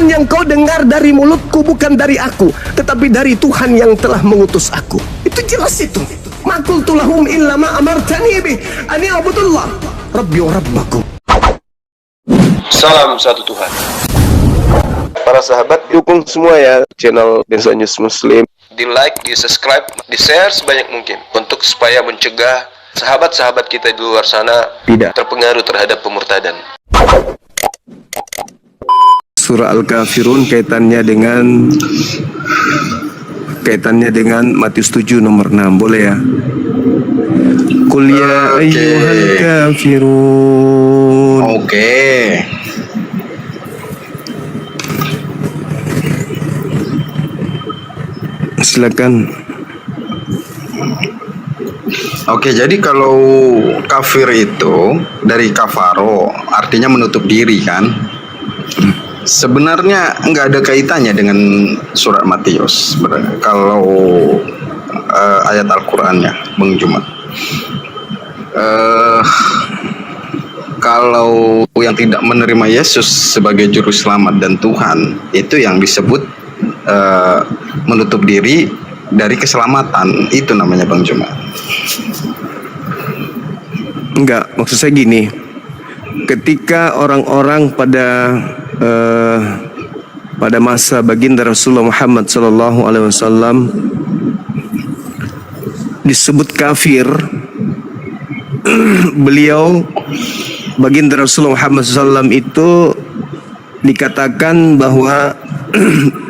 Firman yang kau dengar dari mulutku bukan dari aku, tetapi dari Tuhan yang telah mengutus aku. Itu jelas itu. Ma qultu lahum illa ma amartani bih an i'budullah rabbi wa rabbakum. Salam satu Tuhan. Para sahabat, dukung semua ya channel Densa News Muslim. Di like, di subscribe, di share sebanyak mungkin untuk supaya mencegah sahabat-sahabat kita di luar sana Tidak terpengaruh terhadap pemurtadan. Surah Al-Kafirun kaitannya dengan Matius 7 nomor 6. Boleh ya? Qul ya ayyuhal kafirun. Oke. Silakan. Oke, jadi kalau kafir itu dari kafaro, artinya menutup diri kan? Sebenarnya nggak ada kaitannya dengan surat Matius. Kalau ayat Al-Qurannya, Bang Jumat. Kalau yang tidak menerima Yesus sebagai juru selamat dan Tuhan, itu yang disebut menutup diri dari keselamatan. Itu namanya Bang Jumat. Enggak, maksud saya gini. Ketika orang-orang pada masa baginda Rasulullah Muhammad SAW disebut kafir, baginda Rasulullah Muhammad SAW itu dikatakan bahwa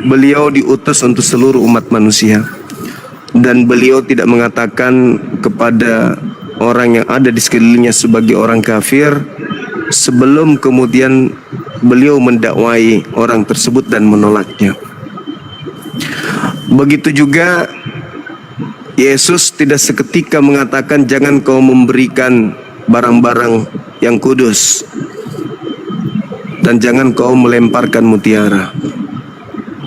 beliau diutus untuk seluruh umat manusia, dan beliau tidak mengatakan kepada orang yang ada di sekelilingnya sebagai orang kafir sebelum kemudian beliau mendakwai orang tersebut dan menolaknya. Begitu juga Yesus tidak seketika mengatakan jangan kau memberikan barang-barang yang kudus dan jangan kau melemparkan mutiara,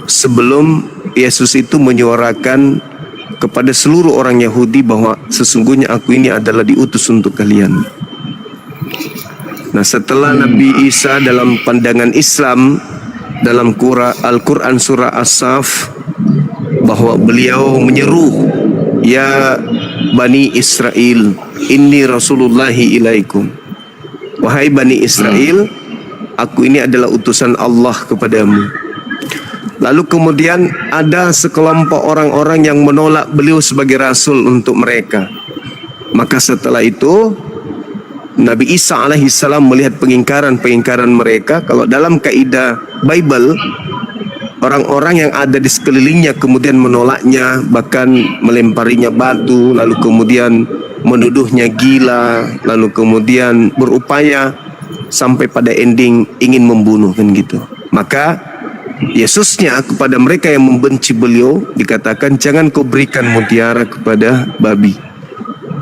sebelum Yesus itu menyuarakan kepada seluruh orang Yahudi bahwa sesungguhnya aku ini adalah diutus untuk kalian. Nah, setelah Nabi Isa dalam pandangan Islam dalam Al-Quran surah As-Saff bahwa beliau menyeru, ya Bani Israel, inni Rasulullahi ilaikum. Wahai Bani Israel, aku ini adalah utusan Allah kepadamu. Lalu kemudian ada sekelompok orang-orang yang menolak beliau sebagai rasul untuk mereka. Maka setelah itu Nabi Isa alaihissalam melihat pengingkaran mereka. Kalau dalam kaidah Bible, orang-orang yang ada di sekelilingnya kemudian menolaknya, bahkan melemparinya batu, lalu kemudian menuduhnya gila, lalu kemudian berupaya sampai pada ending ingin membunuh, kan gitu. Maka Yesusnya kepada mereka yang membenci beliau dikatakan jangan kau berikan mutiara kepada babi,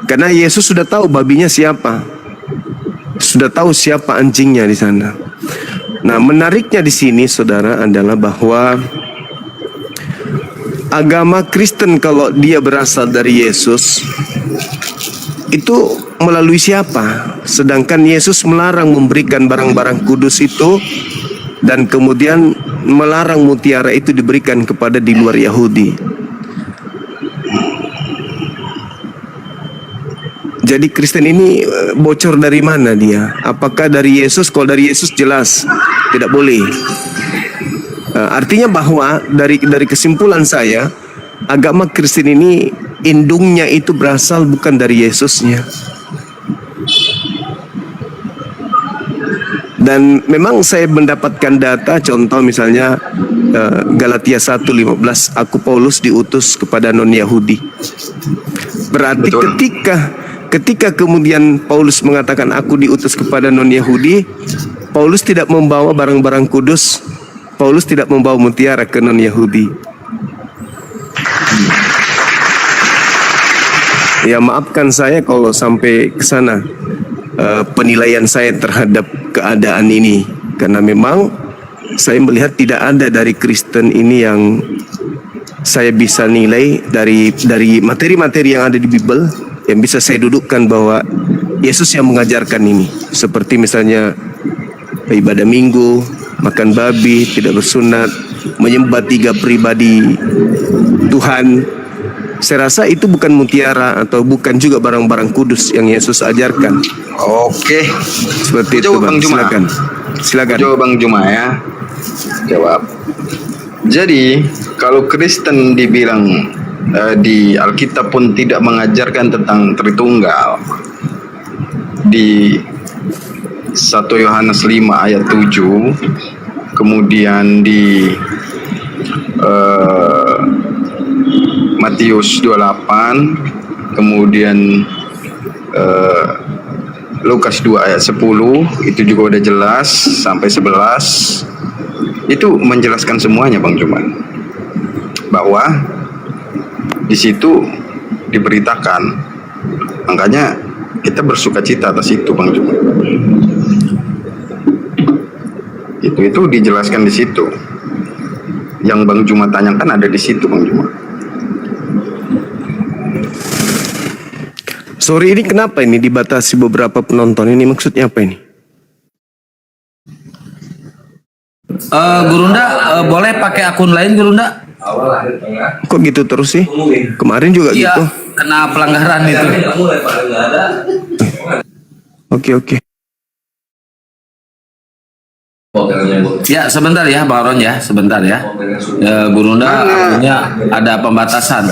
karena Yesus sudah tahu babinya siapa, sudah tahu siapa anjingnya di sana. Nah, menariknya di sini saudara adalah bahwa agama Kristen kalau dia berasal dari Yesus itu melalui siapa? Sedangkan Yesus melarang memberikan barang-barang kudus itu, dan kemudian melarang mutiara itu diberikan kepada di luar Yahudi. Jadi Kristen ini bocor dari mana dia? Apakah dari Yesus? Kalau dari Yesus jelas tidak boleh. Artinya bahwa dari kesimpulan saya, agama Kristen ini indungnya itu berasal bukan dari Yesusnya. Dan memang saya mendapatkan data, contoh misalnya Galatia 1:15, aku Paulus diutus kepada non-Yahudi. Berarti ketika kemudian Paulus mengatakan aku diutus kepada non-Yahudi, Paulus tidak membawa barang-barang kudus, Paulus tidak membawa mutiara ke non-Yahudi. Ya, maafkan saya kalau sampai ke sana penilaian saya terhadap keadaan ini, karena memang saya melihat tidak ada dari Kristen ini yang saya bisa nilai dari materi-materi yang ada di Bible yang bisa saya dudukkan bahwa Yesus yang mengajarkan ini, seperti misalnya ibadah Minggu, makan babi, tidak bersunat, menyembah 3 pribadi Tuhan. Saya rasa itu bukan mutiara atau bukan juga barang-barang kudus yang Yesus ajarkan. Oke. Seperti itu, Jawab, Bang. Bang Juma. Silakan. Jawab Bang Juma ya. Jawab. Jadi kalau Kristen dibilang di Alkitab pun tidak mengajarkan tentang Tritunggal, di 1 Yohanes 5 ayat 7, kemudian di Matius 28, kemudian Lukas 2 ayat 10, itu juga udah jelas sampai 11. Itu menjelaskan semuanya, Bang Juman, bahwa di situ diberitakan. Makanya kita bersuka cita atas itu, Bang Juman. Itu dijelaskan di situ. Yang Bang Juma tanyakan ada di situ, Bang Juma. Sorry, ini kenapa ini dibatasi beberapa penonton? Ini maksudnya apa ini? Gurunda, boleh pakai akun lain, Gurunda? Kok gitu terus sih? Kemarin juga Iya, gitu. kena pelanggaran itu. Oke. Ya, sebentar ya, Bang Ron ya, sebentar ya. Gurunda akunnya ada pembatasan.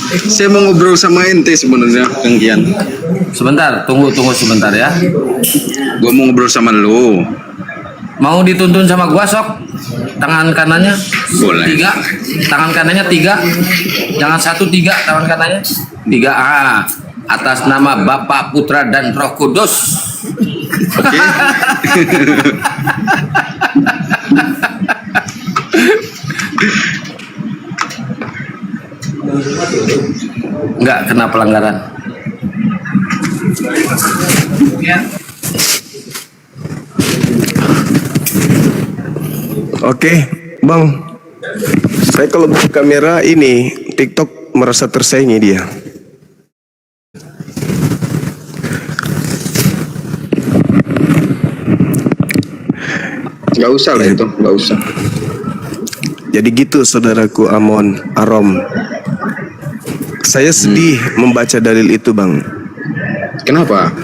Saya mau ngobrol sama ente sebenarnya, Kang Kian. Sebentar, tunggu sebentar ya. Gua mau ngobrol sama lu. Mau dituntun sama gua sok? Tangan kanannya Boleh. 3, tangan kanannya 3, jangan 1, 3 tangan kanannya 3. Atas nama Bapa, Putra dan Roh Kudus. Oke. Enggak kena pelanggaran. Oke, Bang. Saya kalau buka kamera ini TikTok merasa tersaingi dia. Gak usah lah itu, gak usah. Jadi gitu saudaraku Arom. Saya sedih membaca dalil itu, Bang. Kenapa?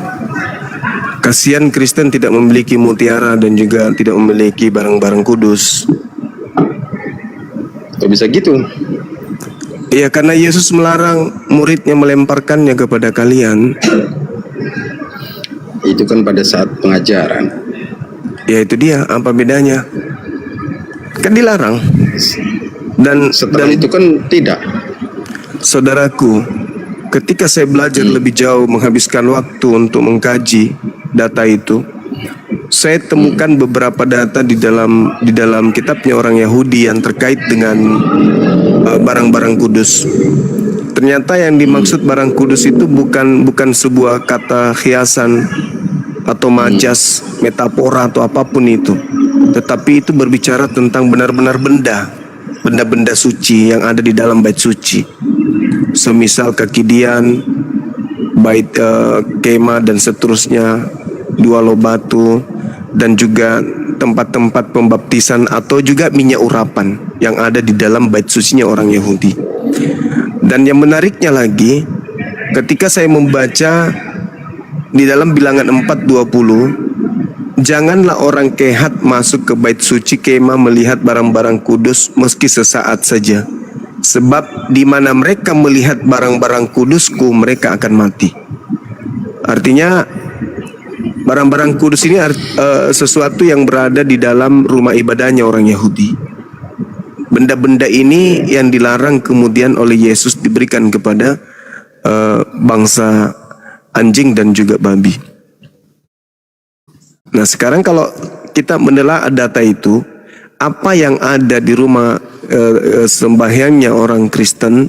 Kasihan Kristen tidak memiliki mutiara dan juga tidak memiliki barang-barang kudus. Kok bisa gitu? Ya karena Yesus melarang muridnya melemparkannya kepada kalian. Itu kan pada saat pengajaran. Ya itu dia, apa bedanya? Kan dilarang. Dan Setelah itu kan tidak. Saudaraku, ketika saya belajar lebih jauh menghabiskan waktu untuk mengkaji data itu, saya temukan beberapa data di dalam kitabnya orang Yahudi yang terkait dengan barang-barang kudus. Ternyata yang dimaksud barang kudus itu bukan sebuah kata hiasan atau majas, metafora atau apapun itu, tetapi itu berbicara tentang benar-benar benda-benda suci yang ada di dalam bait suci. Semisal kekidian, bait kemah dan seterusnya, dua loh batu, dan juga tempat-tempat pembaptisan atau juga minyak urapan yang ada di dalam bait sucinya orang Yahudi. Dan yang menariknya lagi, ketika saya membaca di dalam Bilangan 4:20, janganlah orang kehat masuk ke bait suci kemah melihat barang-barang kudus meski sesaat saja. Sebab di mana mereka melihat barang-barang kudusku, mereka akan mati. Artinya barang-barang kudus ini sesuatu yang berada di dalam rumah ibadahnya orang Yahudi. Benda-benda ini yang dilarang kemudian oleh Yesus diberikan kepada bangsa anjing dan juga babi. Nah sekarang kalau kita menelaah data itu, apa yang ada di rumah sembahyangnya orang Kristen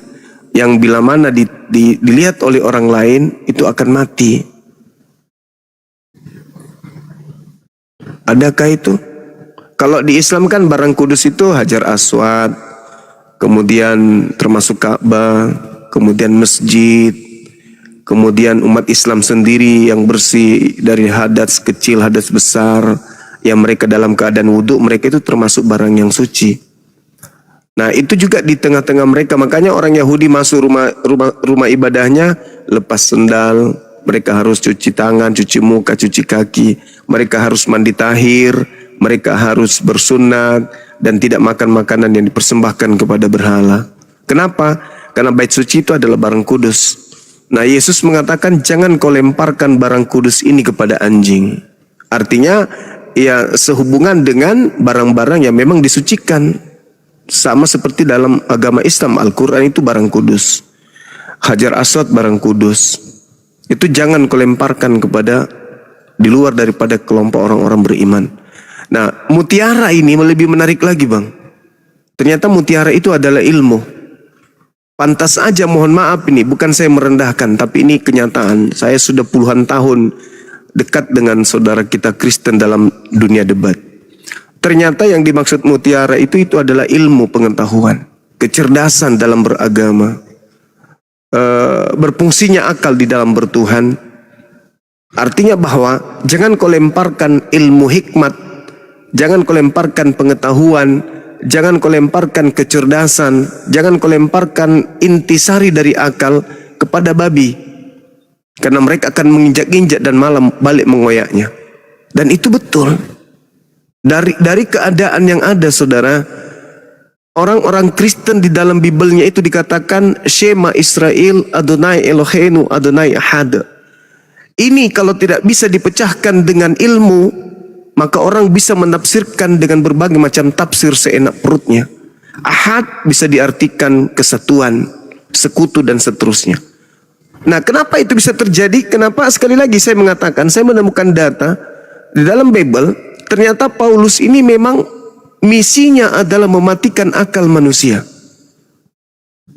yang bila mana dilihat oleh orang lain itu akan mati. Adakah itu? Kalau di Islam kan barang kudus itu Hajar Aswad, kemudian termasuk Ka'bah, kemudian masjid, kemudian umat Islam sendiri yang bersih dari hadas kecil, hadas besar, yang mereka dalam keadaan wudhu, mereka itu termasuk barang yang suci. Nah itu juga di tengah-tengah mereka, makanya orang Yahudi masuk rumah ibadahnya lepas sendal, mereka harus cuci tangan, cuci muka, cuci kaki, mereka harus mandi tahir, mereka harus bersunat dan tidak makan makanan yang dipersembahkan kepada berhala. Kenapa? Karena bait suci itu adalah barang kudus. Nah Yesus mengatakan jangan kau lemparkan barang kudus ini kepada anjing. Artinya ya sehubungan dengan barang-barang yang memang disucikan. Sama seperti dalam agama Islam, Al-Quran itu barang kudus. Hajar Aswad barang kudus. Itu jangan kau lemparkan kepada di luar daripada kelompok orang-orang beriman. Nah mutiara ini lebih menarik lagi bang. Ternyata mutiara itu adalah ilmu. Pantas aja, mohon maaf ini, bukan saya merendahkan, tapi ini kenyataan. Saya sudah puluhan tahun dekat dengan saudara kita Kristen dalam dunia debat. Ternyata yang dimaksud mutiara itu adalah ilmu pengetahuan, kecerdasan dalam beragama, berfungsinya akal di dalam bertuhan. Artinya bahwa jangan kau lemparkan ilmu hikmat, jangan kau lemparkan pengetahuan, jangan kau lemparkan kecerdasan, jangan kau lemparkan intisari dari akal kepada babi. Karena mereka akan menginjak-injak dan malam balik mengoyaknya. Dan itu betul. Dari keadaan yang ada saudara, orang-orang Kristen di dalam Bibelnya itu dikatakan Shema Israel Adonai Eloheinu Adonai Ahad. Ini kalau tidak bisa dipecahkan dengan ilmu, maka orang bisa menafsirkan dengan berbagai macam tafsir seenak perutnya. Ahad bisa diartikan kesatuan, sekutu dan seterusnya. Nah kenapa itu bisa terjadi? Kenapa? Sekali lagi saya mengatakan, saya menemukan data di dalam Bible. Ternyata Paulus ini memang misinya adalah mematikan akal manusia.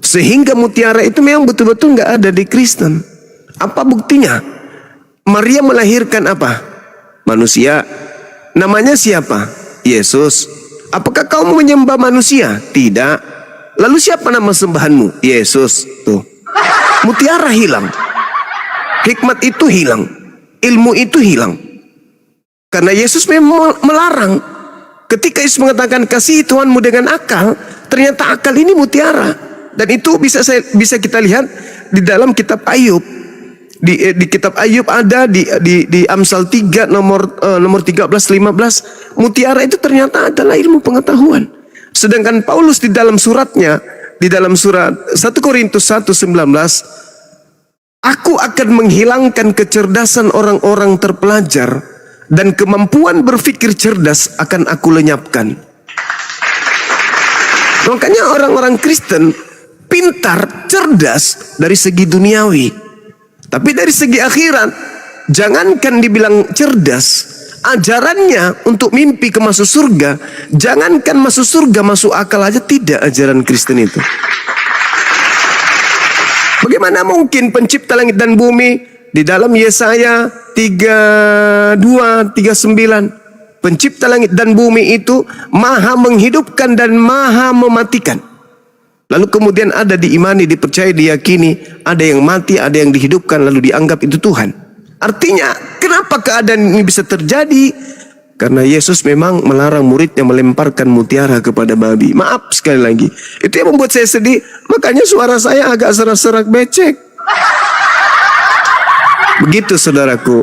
Sehingga mutiara itu memang betul-betul nggak ada di Kristen. Apa buktinya? Maria melahirkan apa? Manusia. Namanya siapa? Yesus. Apakah kau menyembah manusia? Tidak. Lalu siapa nama sembahanmu? Yesus. Tuh. Mutiara hilang. Hikmat itu hilang. Ilmu itu hilang. Karena Yesus memang melarang. Ketika Yesus mengatakan kasihi Tuhanmu dengan akal, ternyata akal ini mutiara. Dan itu bisa kita lihat di dalam kitab Ayub. Di kitab Ayub ada di Amsal 3 nomor 13-15, mutiara itu ternyata adalah ilmu pengetahuan. Sedangkan Paulus di dalam suratnya, di dalam surat 1 Korintus 1:19, aku akan menghilangkan kecerdasan orang-orang terpelajar dan kemampuan berpikir cerdas akan aku lenyapkan. Makanya orang-orang Kristen pintar, cerdas dari segi duniawi. Tapi dari segi akhirat, jangankan dibilang cerdas, ajarannya untuk mimpi ke masuk surga, jangankan masuk surga, masuk akal aja tidak ajaran Kristen itu. Bagaimana mungkin pencipta langit dan bumi? Di dalam Yesaya 32:39, pencipta langit dan bumi itu maha menghidupkan dan maha mematikan. Lalu kemudian ada diimani, dipercaya, diyakini, ada yang mati, ada yang dihidupkan, lalu dianggap itu Tuhan. Artinya, kenapa keadaan ini bisa terjadi? Karena Yesus memang melarang muridnya melemparkan mutiara kepada babi. Maaf sekali lagi, itu yang membuat saya sedih. Makanya suara saya agak serak-serak becek. Begitu saudaraku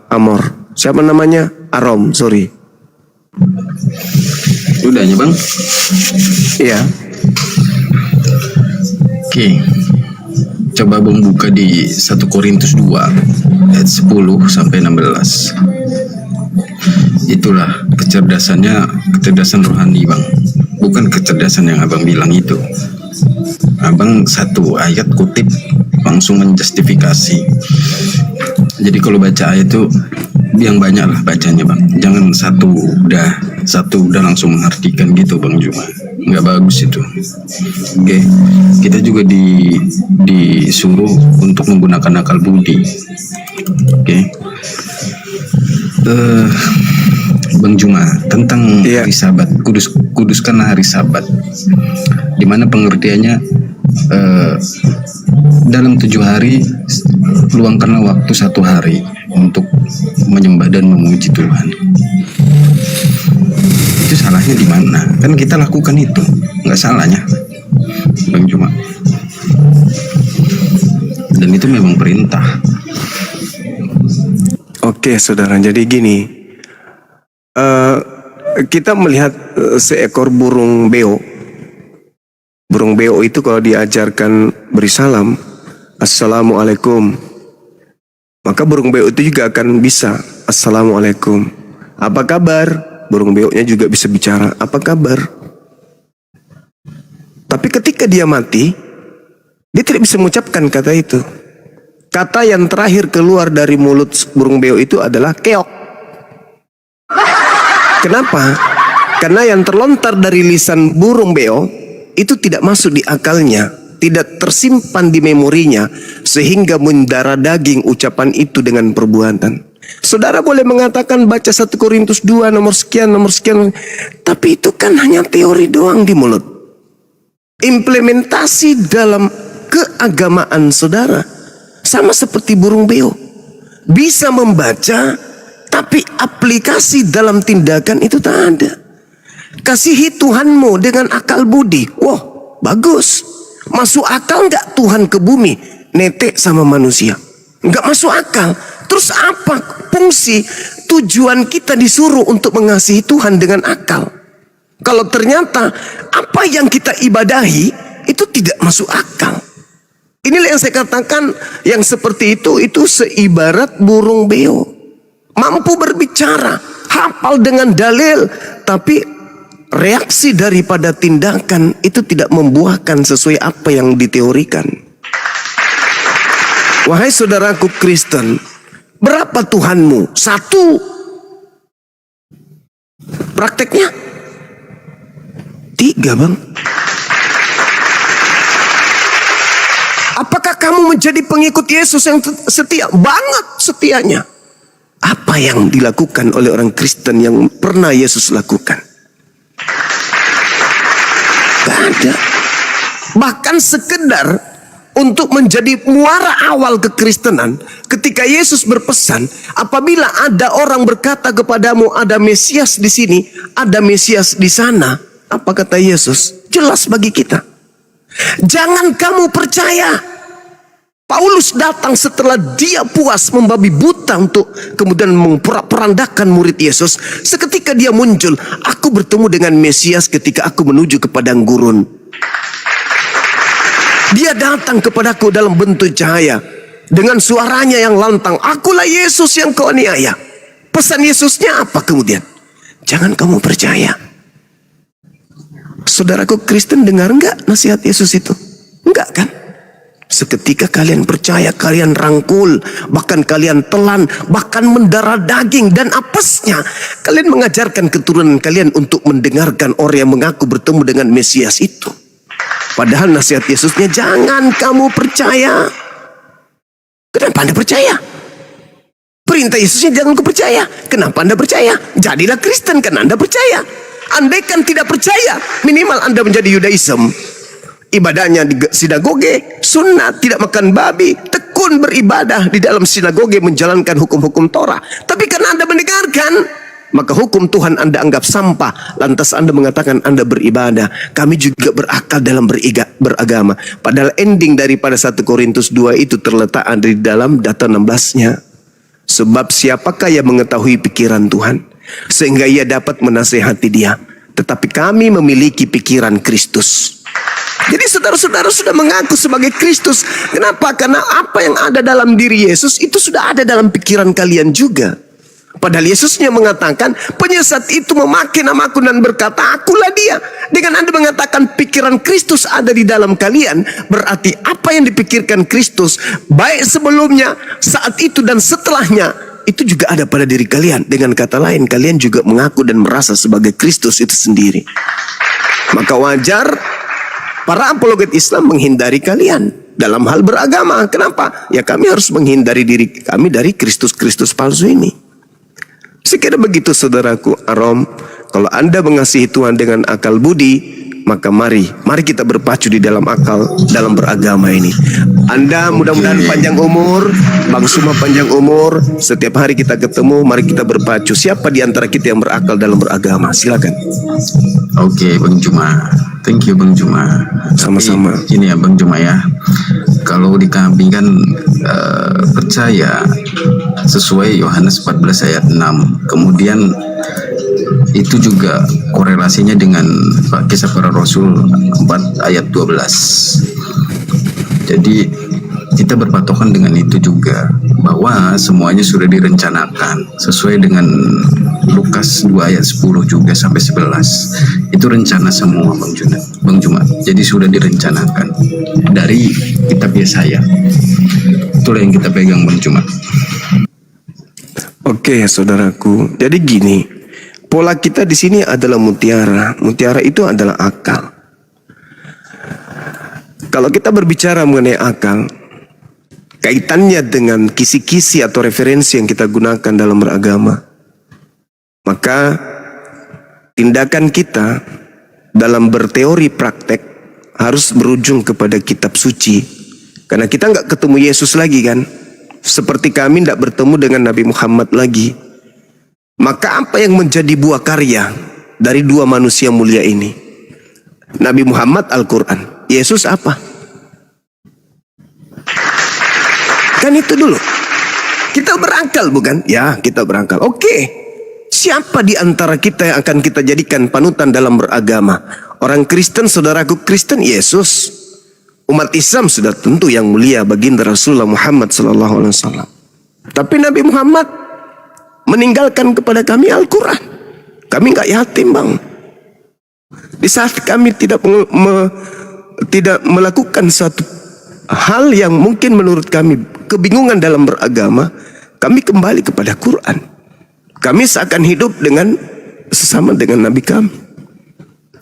Amor. Siapa namanya? Arom, sorry. Udahnya bang? Iya. Oke. Coba bang buka di 1 Korintus 2 ayat 10 sampai 16. Itulah kecerdasan rohani bang. Bukan kecerdasan yang abang bilang itu. Abang satu ayat kutip langsung menjustifikasi. Jadi kalau baca ayat itu yang banyak lah bacanya bang. Jangan satu udah langsung mengartikan gitu bang Juma. Nggak bagus itu. Oke. Kita juga disuruh untuk menggunakan akal budi. Oke. Bang Juma tentang hari Sabat, kuduskan hari Sabat, dimana pengertiannya dalam 7 hari luangkanlah waktu 1 hari untuk menyembah dan memuji Tuhan. Itu salahnya di mana? Kan kita lakukan itu, nggak salahnya, Bang Juma. Dan itu memang perintah. Oke, saudara. Jadi gini, kita melihat seekor burung beo. Burung beo itu kalau diajarkan beri salam, Assalamualaikum, maka burung beo itu juga akan bisa Assalamualaikum. Apa kabar? Burung beoknya juga bisa bicara, apa kabar? Tapi ketika dia mati, dia tidak bisa mengucapkan kata itu. Kata yang terakhir keluar dari mulut burung beo itu adalah keok. Kenapa? Karena yang terlontar dari lisan burung beo itu tidak masuk di akalnya, tidak tersimpan di memorinya, sehingga mendarah daging ucapan itu dengan perbuatan. Saudara boleh mengatakan baca 1 Korintus 2 nomor sekian, tapi itu kan hanya teori doang di mulut. Implementasi dalam keagamaan saudara sama seperti burung beo, bisa membaca tapi aplikasi dalam tindakan itu tak ada. Kasihi Tuhanmu dengan akal budi. Wah, bagus. Masuk akal nggak Tuhan ke bumi netek sama manusia? Nggak masuk akal. Terus apa fungsi tujuan kita disuruh untuk mengasihi Tuhan dengan akal? Kalau ternyata apa yang kita ibadahi itu tidak masuk akal. Inilah yang saya katakan, yang seperti itu seibarat burung beo. Mampu berbicara, hafal dengan dalil, tapi reaksi daripada tindakan itu tidak membuahkan sesuai apa yang diteorikan. Wahai saudaraku Kristen, berapa Tuhanmu? 1. Prakteknya 3, Bang. Apakah kamu menjadi pengikut Yesus yang setia? Banget setianya. Apa yang dilakukan oleh orang Kristen yang pernah Yesus lakukan? Gak ada. Bahkan sekedar untuk menjadi muara awal kekristenan, ketika Yesus berpesan, apabila ada orang berkata kepadamu ada Mesias di sini, ada Mesias di sana, apa kata Yesus? Jelas bagi kita. Jangan kamu percaya. Paulus datang setelah dia puas membabi buta untuk kemudian memperandakan murid Yesus. Seketika dia muncul, aku bertemu dengan Mesias ketika aku menuju ke padang gurun. Dia datang kepadaku dalam bentuk cahaya dengan suaranya yang lantang, akulah Yesus yang kau aniaya. Pesan Yesusnya apa kemudian? Jangan kamu percaya. Saudaraku Kristen, dengar enggak nasihat Yesus itu? Enggak kan? Seketika kalian percaya, kalian rangkul, bahkan kalian telan, bahkan mendarah daging dan apesnya, kalian mengajarkan keturunan kalian untuk mendengarkan orang yang mengaku bertemu dengan Mesias itu. Padahal nasihat Yesusnya, jangan kamu percaya. Kenapa Anda percaya? Perintah Yesusnya jangan kau percaya. Kenapa Anda percaya? Jadilah Kristen karena Anda percaya. Andaikan tidak percaya, minimal Anda menjadi Yudaism. Ibadahnya di sinagoge, sunat, tidak makan babi, tekun beribadah di dalam sinagoge, menjalankan hukum-hukum Torah. Tapi karena Anda mendengarkan, maka hukum Tuhan Anda anggap sampah. Lantas Anda mengatakan Anda beribadah. Kami juga berakal dalam beragama. Padahal ending daripada 1 Korintus 2 itu terletak di dalam data 16-nya. Sebab siapakah yang mengetahui pikiran Tuhan, sehingga ia dapat menasehati dia? Tetapi kami memiliki pikiran Kristus. Jadi saudara-saudara sudah mengaku sebagai Kristus. Kenapa? Karena apa yang ada dalam diri Yesus itu sudah ada dalam pikiran kalian juga. Padahal Yesusnya mengatakan, penyesat itu memakai namaku dan berkata, akulah dia. Dengan Anda mengatakan pikiran Kristus ada di dalam kalian, berarti apa yang dipikirkan Kristus, baik sebelumnya, saat itu dan setelahnya, itu juga ada pada diri kalian. Dengan kata lain, kalian juga mengaku dan merasa sebagai Kristus itu sendiri. Maka wajar para apologet Islam menghindari kalian dalam hal beragama. Kenapa? Ya kami harus menghindari diri kami dari Kristus-Kristus palsu ini. Sekira begitu saudaraku Arom, kalau Anda mengasihi Tuhan dengan akal budi, maka mari kita berpacu di dalam akal dalam beragama ini. Anda mudah-mudahan panjang umur, Bang Suma panjang umur. Setiap hari kita ketemu, mari kita berpacu. Siapa di antara kita yang berakal dalam beragama? Silakan. Oke, Bang Juma. Thank you, Bang Juma. Sama-sama. Tapi, ini ya, Bang Juma ya. Kalau di kami kan percaya sesuai Yohanes 14 ayat 6. Kemudian itu juga korelasinya dengan Kisah Para Rasul 4 ayat 12. Jadi kita berpatokan dengan itu juga, bahwa semuanya sudah direncanakan sesuai dengan Lukas 2 ayat 10 juga sampai 11. Itu rencana semua, Bang Juma. Jadi sudah direncanakan dari kitab Yesaya. Itulah yang kita pegang, Bang Juma. Oke, saudaraku. Jadi gini, pola kita di sini adalah mutiara. Mutiara itu adalah akal. Kalau kita berbicara mengenai akal, kaitannya dengan kisi-kisi atau referensi yang kita gunakan dalam beragama, maka tindakan kita dalam berteori praktek harus berujung kepada kitab suci. Karena kita nggak ketemu Yesus lagi kan, seperti kami tidak bertemu dengan Nabi Muhammad lagi. Maka apa yang menjadi buah karya dari dua manusia mulia ini? Nabi Muhammad Al-Quran, Yesus apa? Kan itu dulu. Kita berakal bukan? Ya, kita berakal. Oke. Siapa di antara kita yang akan kita jadikan panutan dalam beragama? Orang Kristen, saudaraku Kristen, Yesus. Umat Islam sudah tentu yang mulia, baginda Rasulullah Muhammad SAW. Tapi Nabi Muhammad meninggalkan kepada kami Al-Quran. Kami nggak yatim, Bang. Di saat kami tidak melakukan suatu hal yang mungkin menurut kami kebingungan dalam beragama, kami kembali kepada Quran. Kami seakan hidup dengan sesama dengan Nabi kami.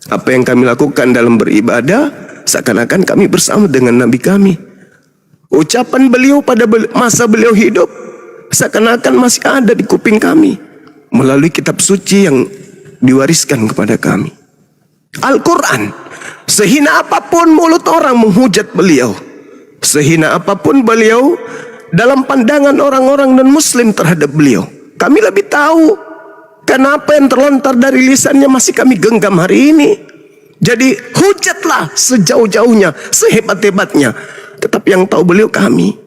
Apa yang kami lakukan dalam beribadah, seakan-akan kami bersama dengan Nabi kami. Ucapan beliau pada masa beliau hidup, seakan-akan masih ada di kuping kami melalui kitab suci yang diwariskan kepada kami. Al-Quran. Sehina apapun mulut orang menghujat beliau, sehina apapun beliau dalam pandangan orang-orang non-muslim terhadap beliau, kami lebih tahu kenapa yang terlontar dari lisannya masih kami genggam hari ini. Jadi hujatlah sejauh-jauhnya, sehebat-hebatnya, tetap yang tahu beliau kami.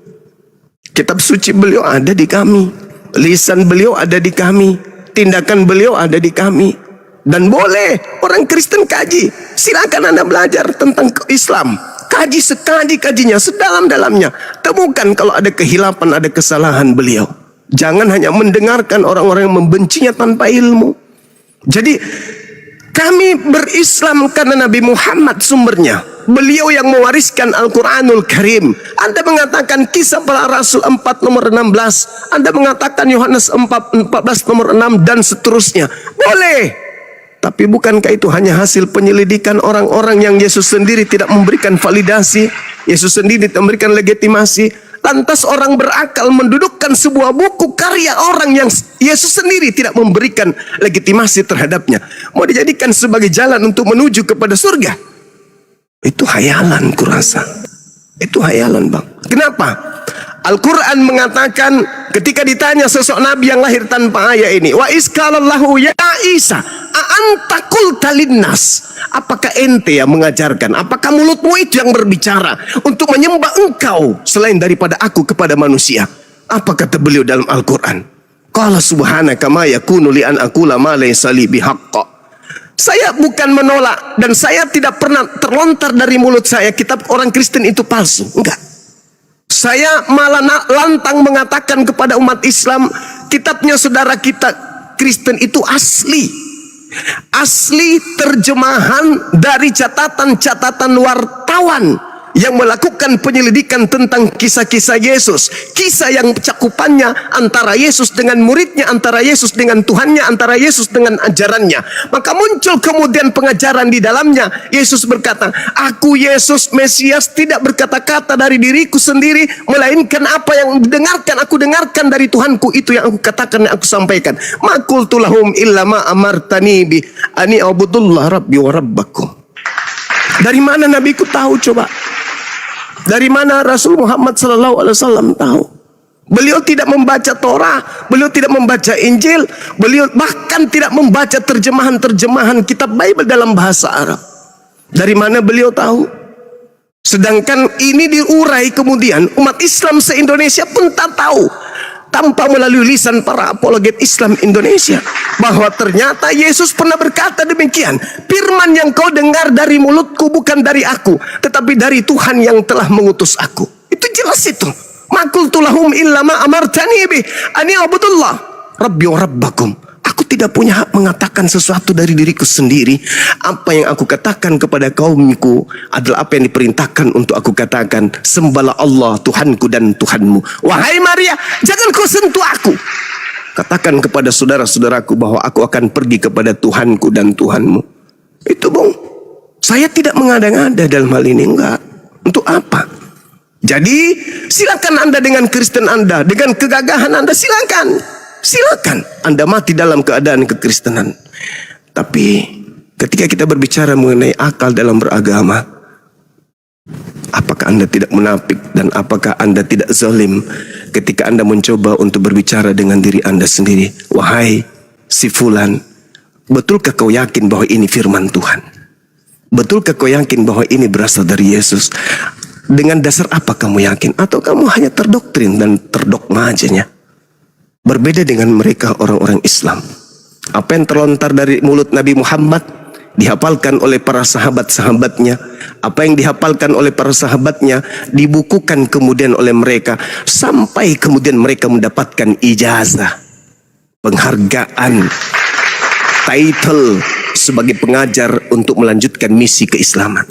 Kitab suci beliau ada di kami, lisan beliau ada di kami, tindakan beliau ada di kami. Dan boleh orang Kristen kaji, silakan Anda belajar tentang Islam, kaji sekali-kajinya, sedalam-dalamnya. Temukan kalau ada kehilapan, ada kesalahan beliau. Jangan hanya mendengarkan orang-orang yang membencinya tanpa ilmu. Jadi kami berislam karena Nabi Muhammad sumbernya. Beliau yang mewariskan Al-Quranul Karim. Anda mengatakan Kisah Para Rasul 4 nomor 16. Anda mengatakan Yohanes 14 nomor 6 dan seterusnya. Boleh. Tapi bukankah itu hanya hasil penyelidikan orang-orang yang Yesus sendiri tidak memberikan validasi, Yesus sendiri tidak memberikan legitimasi? Lantas orang berakal mendudukkan sebuah buku karya orang yang Yesus sendiri tidak memberikan legitimasi terhadapnya, mau dijadikan sebagai jalan untuk menuju kepada surga? Itu hayalan, kurasa. Itu hayalan, Bang. Kenapa? Al-Quran mengatakan ketika ditanya sosok Nabi yang lahir tanpa ayah ini, wa iskalallahu ya Isa a'anta qulta linnas, apakah ente yang mengajarkan, apakah mulutmu itu yang berbicara untuk menyembah engkau selain daripada aku kepada manusia? Apa kata beliau dalam Al-Quran? Qala subhanaka ma yakunu li an aqula ma laysa li bihaqqa. Saya bukan menolak dan saya tidak pernah terlontar dari mulut saya kitab orang Kristen itu palsu, enggak. Saya malah lantang mengatakan kepada umat Islam, kitabnya saudara kita Kristen itu asli. Asli terjemahan dari catatan-catatan wartawan yang melakukan penyelidikan tentang kisah-kisah Yesus. Kisah yang cakupannya antara Yesus dengan muridnya, antara Yesus dengan Tuhannya, antara Yesus dengan ajarannya. Maka muncul kemudian pengajaran di dalamnya. Yesus berkata, aku Yesus Mesias tidak berkata-kata dari diriku sendiri, melainkan apa yang aku dengarkan dari Tuhanku, itu yang aku katakan, yang aku sampaikan. Ma qultu lahum illa ma amartani bi ani abudullah rabbi wa rabbakum. Dari mana nabiku tahu coba? Dari mana Rasul Muhammad SAW tahu? Beliau tidak membaca Torah, beliau tidak membaca Injil, beliau bahkan tidak membaca terjemahan-terjemahan kitab Bible dalam bahasa Arab. Dari mana beliau tahu? Sedangkan ini diurai kemudian umat Islam se-Indonesia pun tak tahu, tanpa melalui lisan para apologet Islam Indonesia, bahwa ternyata Yesus pernah berkata demikian, firman yang kau dengar dari mulutku bukan dari aku, tetapi dari Tuhan yang telah mengutus aku. Itu jelas itu. Makultu lahum illa ma amartani bih ani abudullah rabbi wa rabbakum. Aku tidak punya hak mengatakan sesuatu dari diriku sendiri. Apa yang aku katakan kepada kaumku adalah apa yang diperintahkan untuk aku katakan. Sembahlah Allah Tuhanku dan Tuhanmu. Wahai Maria, jangan kau sentuh aku. Katakan kepada saudara-saudaraku bahwa aku akan pergi kepada Tuhanku dan Tuhanmu. Itu bung. Saya tidak mengada-ngada dalam hal ini, enggak. Untuk apa? Jadi silakan Anda dengan Kristen Anda, dengan kegagahan Anda, silakan. Silakan Anda mati dalam keadaan kekristenan. Tapi ketika kita berbicara mengenai akal dalam beragama, apakah Anda tidak munafik dan apakah Anda tidak zalim ketika Anda mencoba untuk berbicara dengan diri Anda sendiri? Wahai si fulan, betulkah kau yakin bahwa ini firman Tuhan? Betulkah kau yakin bahwa ini berasal dari Yesus? Dengan dasar apa kamu yakin? Atau kamu hanya terdoktrin dan terdogma ajanya? Berbeda dengan mereka orang-orang Islam. Apa yang terlontar dari mulut Nabi Muhammad dihafalkan oleh para sahabat-sahabatnya. Apa yang dihafalkan oleh para sahabatnya dibukukan kemudian oleh mereka, sampai kemudian mereka mendapatkan ijazah, penghargaan, title sebagai pengajar untuk melanjutkan misi keislaman.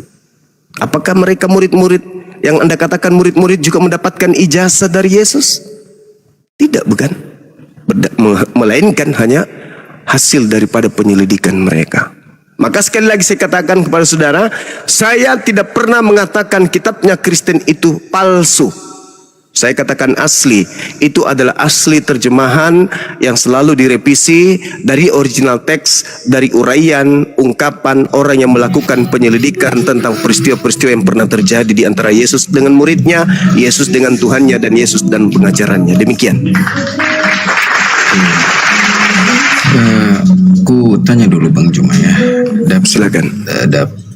Apakah mereka murid-murid yang Anda katakan murid-murid juga mendapatkan ijazah dari Yesus? Tidak, bukan? Melainkan hanya hasil daripada penyelidikan mereka. Maka sekali lagi saya katakan kepada saudara, saya tidak pernah mengatakan kitabnya Kristen itu palsu. Saya katakan asli. Itu adalah asli terjemahan yang selalu direvisi dari original teks, dari uraian, ungkapan orang yang melakukan penyelidikan tentang peristiwa-peristiwa yang pernah terjadi di antara Yesus dengan muridnya, Yesus dengan Tuhannya, dan Yesus dan pengajarannya. Demikian. Aku tanya dulu Bang Juma ya. Silakan.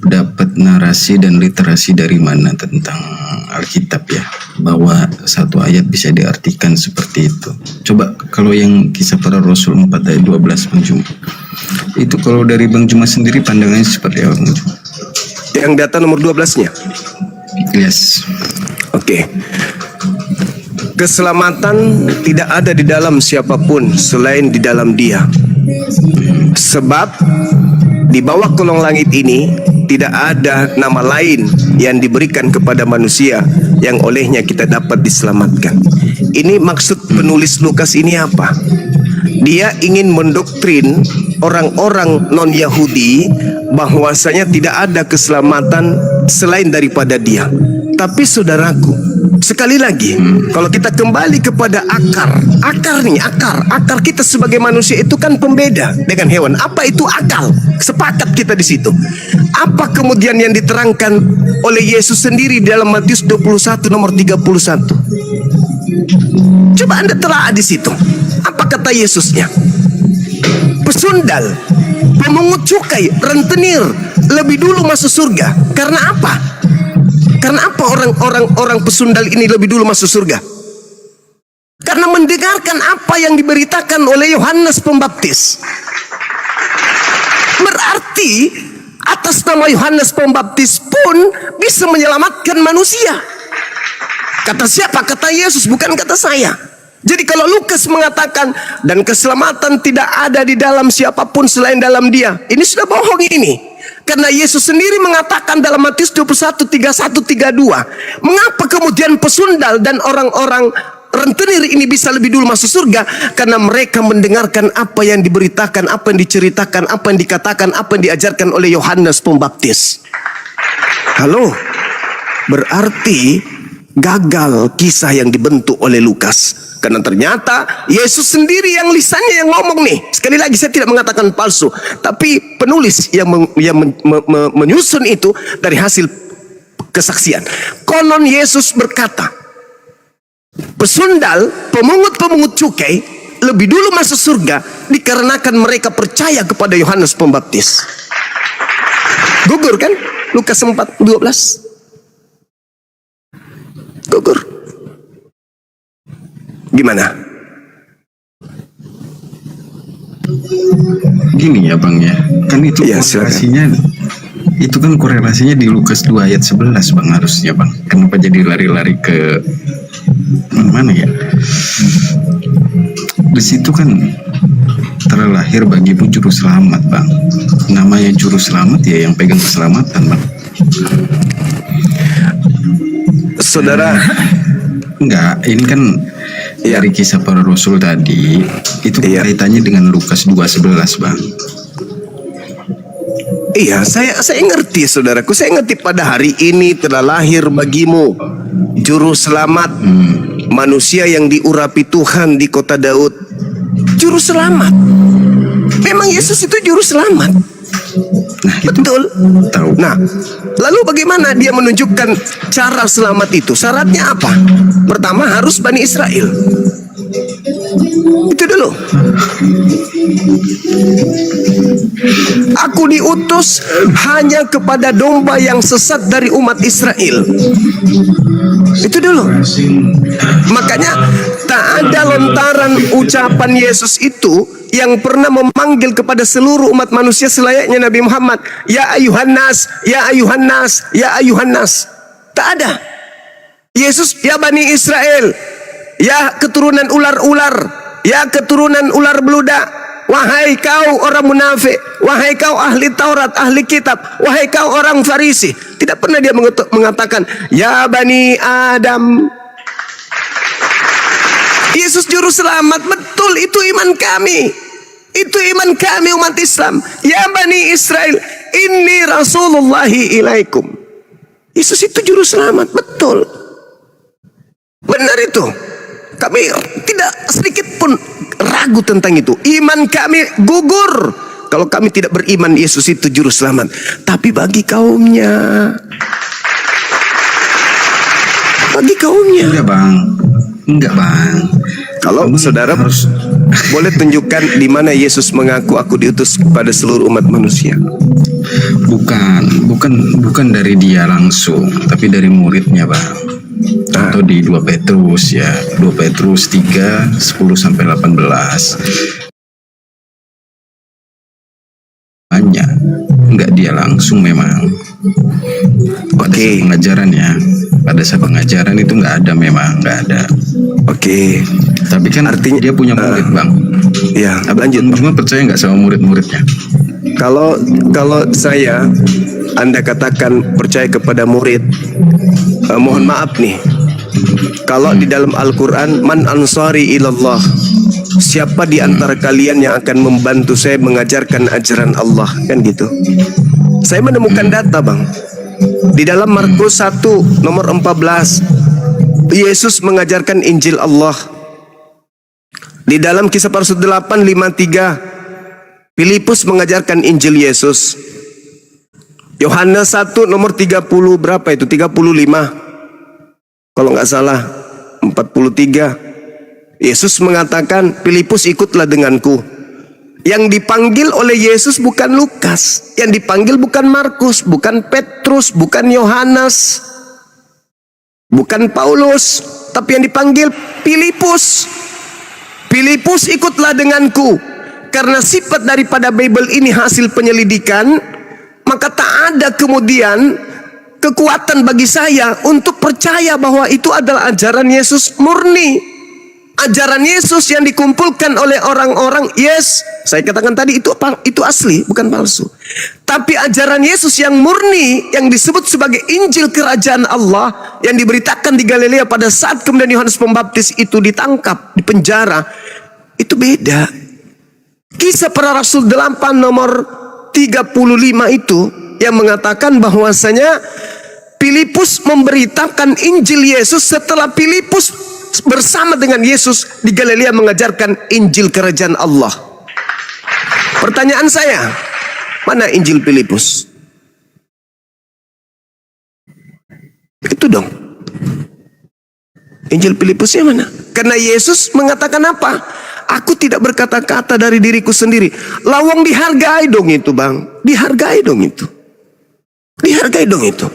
Dapat narasi dan literasi dari mana tentang Alkitab ya, bahwa satu ayat bisa diartikan seperti itu? Coba kalau yang Kisah Para Rasul 4 ayat 12 Bang Juma, itu kalau dari Bang Juma sendiri pandangannya seperti apa Bang Juma? Yang data nomor 12-nya. Yes. Oke. Keselamatan tidak ada di dalam siapapun selain di dalam Dia. Sebab di bawah kolong langit ini tidak ada nama lain yang diberikan kepada manusia yang olehnya kita dapat diselamatkan. Ini maksud penulis Lukas ini apa? Dia ingin mendoktrin orang-orang non-Yahudi bahwasanya tidak ada keselamatan selain daripada Dia. Tapi saudaraku, sekali lagi, kalau kita kembali kepada akar kita sebagai manusia itu kan pembeda dengan hewan. Apa itu akal? Sepakat kita di situ. Apa kemudian yang diterangkan oleh Yesus sendiri dalam Matius 21 nomor 31? Coba Anda telah di situ. Apa kata Yesusnya? Pesundal, pemungut cukai, rentenir lebih dulu masuk surga. Karena apa? Karena apa orang pesundal ini lebih dulu masuk surga? Karena mendengarkan apa yang diberitakan oleh Yohanes Pembaptis. Berarti atas nama Yohanes Pembaptis pun bisa menyelamatkan manusia. Kata siapa? Kata Yesus, bukan kata saya. Jadi kalau Lukas mengatakan dan keselamatan tidak ada di dalam siapapun selain dalam Dia, ini sudah bohong ini. Karena Yesus sendiri mengatakan dalam Matius 21, 31, 32, mengapa kemudian pesundal dan orang-orang rentenir ini bisa lebih dulu masuk surga? Karena mereka mendengarkan apa yang diberitakan, apa yang diceritakan, apa yang dikatakan, apa yang diajarkan oleh Yohanes Pembaptis. Halo, berarti gagal kisah yang dibentuk oleh Lukas. Karena ternyata Yesus sendiri yang lisannya yang ngomong nih. Sekali lagi saya tidak mengatakan palsu, tapi penulis yang menyusun itu dari hasil kesaksian. Konon Yesus berkata, pesundal, pemungut-pemungut cukai lebih dulu masuk surga dikarenakan mereka percaya kepada Yohanes Pembaptis. Gugur kan? Lukas 4:12. Gugur. Gimana? Gini ya Bang ya, kan itu Ya, korelasinya, itu kan korelasinya di Lukas 2 ayat 11 Bang harusnya Bang. Kenapa jadi lari-lari ke mana ya? Di situ kan terlahir bagimu juru selamat Bang. Namanya juru selamat ya yang pegang keselamatan Bang. Saudara, Enggak, ini kan dari kisah para rasul tadi itu kaitannya dengan Lukas 2:11 Bang. iya, saya ngerti saudaraku. Saya ngerti pada hari ini telah lahir bagimu juru selamat, manusia yang diurapi Tuhan di kota Daud. Juru selamat. Memang Yesus itu juru selamat. Nah, itu Betul. tahu. Nah, lalu bagaimana dia menunjukkan cara selamat itu? Syaratnya apa? Pertama harus Bani Israel. Itu dulu. Aku diutus hanya kepada domba yang sesat dari umat Israel. Itu dulu. Makanya tak ada lontaran ucapan Yesus itu yang pernah memanggil kepada seluruh umat manusia selayaknya Nabi Muhammad. Ya ayuhan nas, ya ayuhan nas, ya ayuhan nas. Tak ada. Yesus, ya Bani Israel, ya keturunan ular-ular, ya keturunan ular beludak, wahai kau orang munafik, wahai kau ahli Taurat, ahli kitab, wahai kau orang Farisi. Tidak pernah dia mengatakan ya Bani Adam. Yesus juru selamat, betul, itu iman kami. Itu iman kami umat Islam. Ya Bani Israel, inni Rasulullahi ilaikum. Yesus itu juru selamat, betul. Benar itu. Kami tidak sedikit pun ragu tentang itu. Iman kami gugur kalau kami tidak beriman Yesus itu juru selamat. Tapi bagi kaumnya, bagi kaumnya. Enggak bang. Kalau saudara harus boleh tunjukkan di mana Yesus mengaku aku diutus kepada seluruh umat manusia. bukan dari dia langsung, tapi dari muridnya bang. Atau di 2 Petrus ya, 2 Petrus 3 10 sampai 18. Banyak, enggak dia langsung memang. Pada saat pengajaran ya, pada saat pengajaran itu enggak ada, memang enggak ada. Oke. Tapi kan artinya dia punya murid bang. Ya, lanjut. Cuma percaya nggak sama murid-muridnya? Kalau saya, Anda katakan percaya kepada murid, mohon maaf nih. Kalau di dalam Al-Quran, man ansari ilallah, siapa di antara kalian yang akan membantu saya mengajarkan ajaran Allah, kan gitu. Saya menemukan data bang, di dalam Markus 1 nomor 14, Yesus mengajarkan Injil Allah. Di dalam Kisah Para Rasul 8:53, Filipus mengajarkan Injil Yesus. Yohanes 1 nomor 30 berapa itu? 35. Kalau nggak salah 43. Yesus mengatakan, Filipus ikutlah denganku. Yang dipanggil oleh Yesus bukan Lukas, yang dipanggil bukan Markus, bukan Petrus, bukan Yohanes, bukan Paulus, tapi yang dipanggil Filipus. Filipus ikutlah denganku. Karena sifat daripada Bible ini hasil penyelidikan, maka tak ada kemudian kekuatan bagi saya untuk percaya bahwa itu adalah ajaran Yesus murni. Ajaran Yesus yang dikumpulkan oleh orang-orang, yes, saya katakan tadi itu asli, bukan palsu. Tapi ajaran Yesus yang murni, yang disebut sebagai Injil Kerajaan Allah, yang diberitakan di Galilea pada saat kemudian Yohanes Pembaptis itu ditangkap, dipenjara, itu beda. Kisah Para Rasul 8 nomor 35 itu yang mengatakan bahwasanya Filipus memberitakan Injil Yesus setelah Filipus bersama dengan Yesus di Galilea mengajarkan Injil Kerajaan Allah. Pertanyaan saya, mana Injil Filipus? Itu dong. Injil Filipusnya mana? Karena Yesus mengatakan apa? Aku tidak berkata-kata dari diriku sendiri. Lawang dihargai dong itu, Bang. Dihargai dong itu. Dihargai dong itu.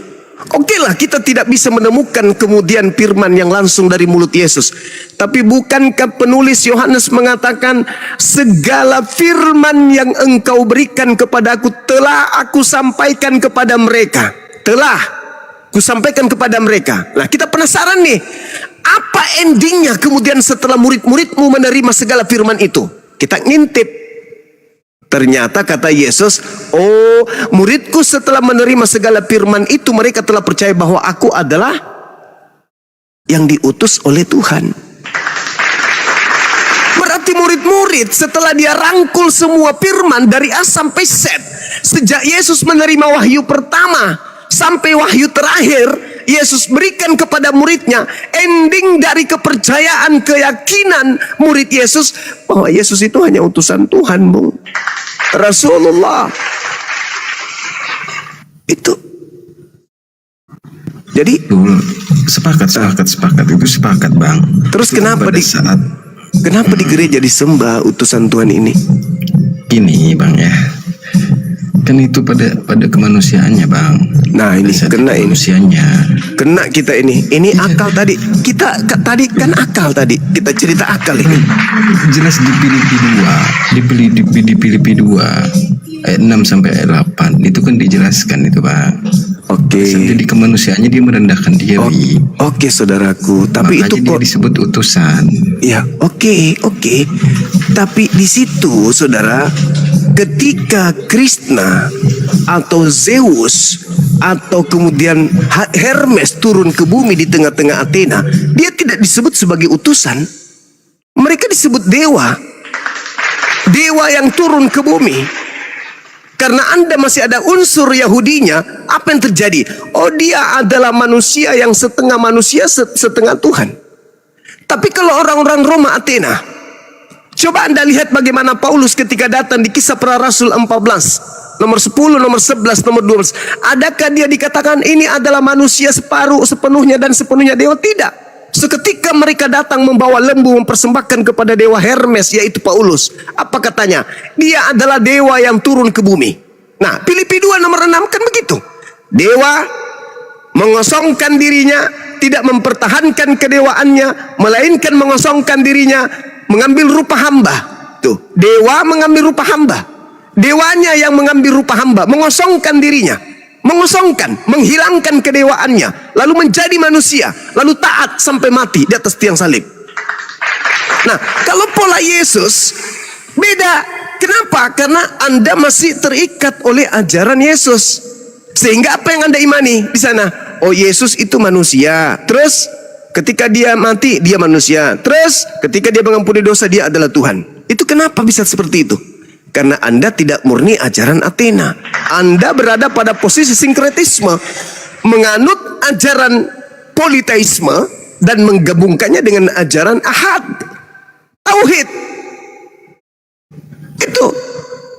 Oke lah, kita tidak bisa menemukan kemudian firman yang langsung dari mulut Yesus. Tapi bukankah penulis Yohanes mengatakan, segala firman yang engkau berikan kepadaku telah aku sampaikan kepada mereka. Telah aku sampaikan kepada mereka. Nah, kita penasaran nih, apa endingnya kemudian setelah murid-muridmu menerima segala firman itu? Kita ngintip. Ternyata kata Yesus, oh, muridku setelah menerima segala firman itu, mereka telah percaya bahwa aku adalah yang diutus oleh Tuhan. Berarti murid-murid setelah dia rangkul semua firman dari A sampai Z, sejak Yesus menerima wahyu pertama sampai wahyu terakhir, Yesus berikan kepada muridnya, ending dari kepercayaan, keyakinan murid Yesus bahwa Yesus itu hanya utusan Tuhan, Bung. Rasulullah. Itu. Jadi sepakat itu sepakat, Bang. Terus Itu kenapa kenapa di gereja disembah utusan Tuhan ini? Ini, Bang, ya. Kan itu pada kemanusiaannya, Bang. Nah, ini kena ini. Kemanusiaannya. Kena kita ini. Ini akal tadi. Kita tadi kan akal tadi. Kita cerita akal ini. Jelas di Filipi 2 ayat 6 sampai ayat 8 itu kan dijelaskan itu, Pak. Oke. Jadi kemanusiaannya dia merendahkan diri. Oke, saudaraku. Tapi makanya itu dia kok disebut utusan. ya, oke. Tapi di situ, saudara, ketika Krishna atau Zeus atau kemudian Hermes turun ke bumi di tengah-tengah Athena, dia tidak disebut sebagai utusan. Mereka disebut dewa. Dewa yang turun ke bumi. Karena Anda masih ada unsur Yahudinya, apa yang terjadi? Oh, dia adalah manusia yang setengah manusia, setengah Tuhan. Tapi kalau orang-orang Roma Athena, coba Anda lihat bagaimana Paulus ketika datang di Kisah Para Rasul 14, nomor 10, nomor 11, nomor 12. Adakah dia dikatakan ini adalah manusia sepenuhnya dan sepenuhnya dewa? Tidak. Seketika mereka datang membawa lembu mempersembahkan kepada dewa Hermes, yaitu Paulus. Apa katanya? Dia adalah dewa yang turun ke bumi. Nah, Filipi 2 nomor 6 kan begitu. Dewa mengosongkan dirinya, tidak mempertahankan kedewaannya, melainkan mengosongkan dirinya, mengambil rupa hamba. Tuh, dewa mengambil rupa hamba. Dewanya yang mengambil rupa hamba, mengosongkan dirinya. Mengosongkan, menghilangkan kedewaannya, lalu menjadi manusia, lalu taat sampai mati di atas tiang salib. Nah, kalau pola Yesus beda. Kenapa? Karena Anda masih terikat oleh ajaran Yesus. Sehingga apa yang Anda imani di sana? Oh, Yesus itu manusia. Terus ketika dia mati, dia manusia. Terus ketika dia mengampuni dosa, dia adalah Tuhan. Itu kenapa bisa seperti itu? Karena Anda tidak murni ajaran Athena. Anda berada pada posisi sinkretisme, menganut ajaran politeisme dan menggabungkannya dengan ajaran ahad, tauhid. Itu.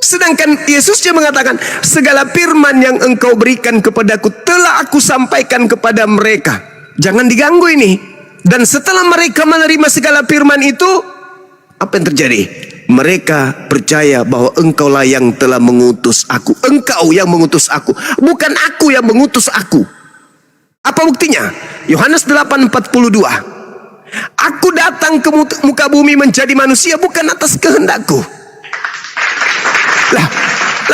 Sedangkan Yesus dia mengatakan, segala firman yang engkau berikan kepadaku telah aku sampaikan kepada mereka. Jangan diganggu ini. Dan setelah mereka menerima segala firman itu, apa yang terjadi? Mereka percaya bahwa engkaulah yang telah mengutus aku. Engkau yang mengutus aku, bukan aku yang mengutus aku. Apa buktinya? Yohanes 8:42. Aku datang ke muka bumi menjadi manusia bukan atas kehendakku. Lah,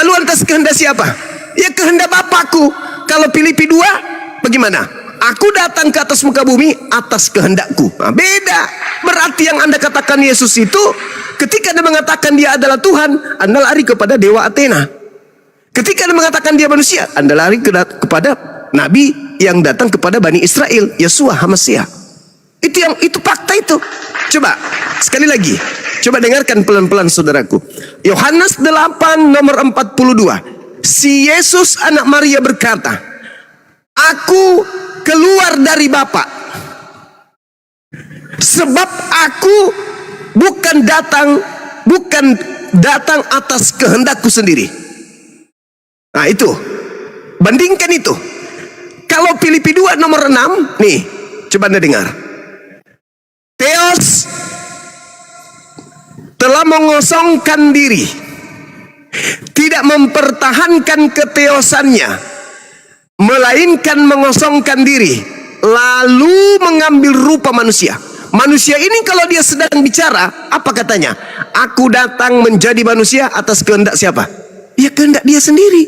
lalu atas kehendak siapa? Ya kehendak Bapakku. Kalau Filipi 2 bagaimana? Aku datang ke atas muka bumi atas kehendakku. Nah, beda. Berarti yang Anda katakan Yesus itu, ketika Anda mengatakan dia adalah Tuhan, Anda lari kepada dewa Athena. Ketika Anda mengatakan dia manusia, Anda lari kepada nabi yang datang kepada Bani Israel, Yesua HaMasiah. Itu fakta itu. Coba sekali lagi, coba dengarkan pelan-pelan saudaraku. Yohanes 8 nomor 42. Si Yesus anak Maria berkata, Aku keluar dari Bapa. Sebab aku bukan datang atas kehendakku sendiri. Nah itu, bandingkan itu. Kalau Filipi 2 nomor 6, nih, coba Anda dengar. Theos telah mengosongkan diri, tidak mempertahankan keteosannya, melainkan mengosongkan diri, lalu mengambil rupa manusia. Manusia ini kalau dia sedang bicara, apa katanya? Aku datang menjadi manusia atas kehendak siapa? Ya kehendak dia sendiri.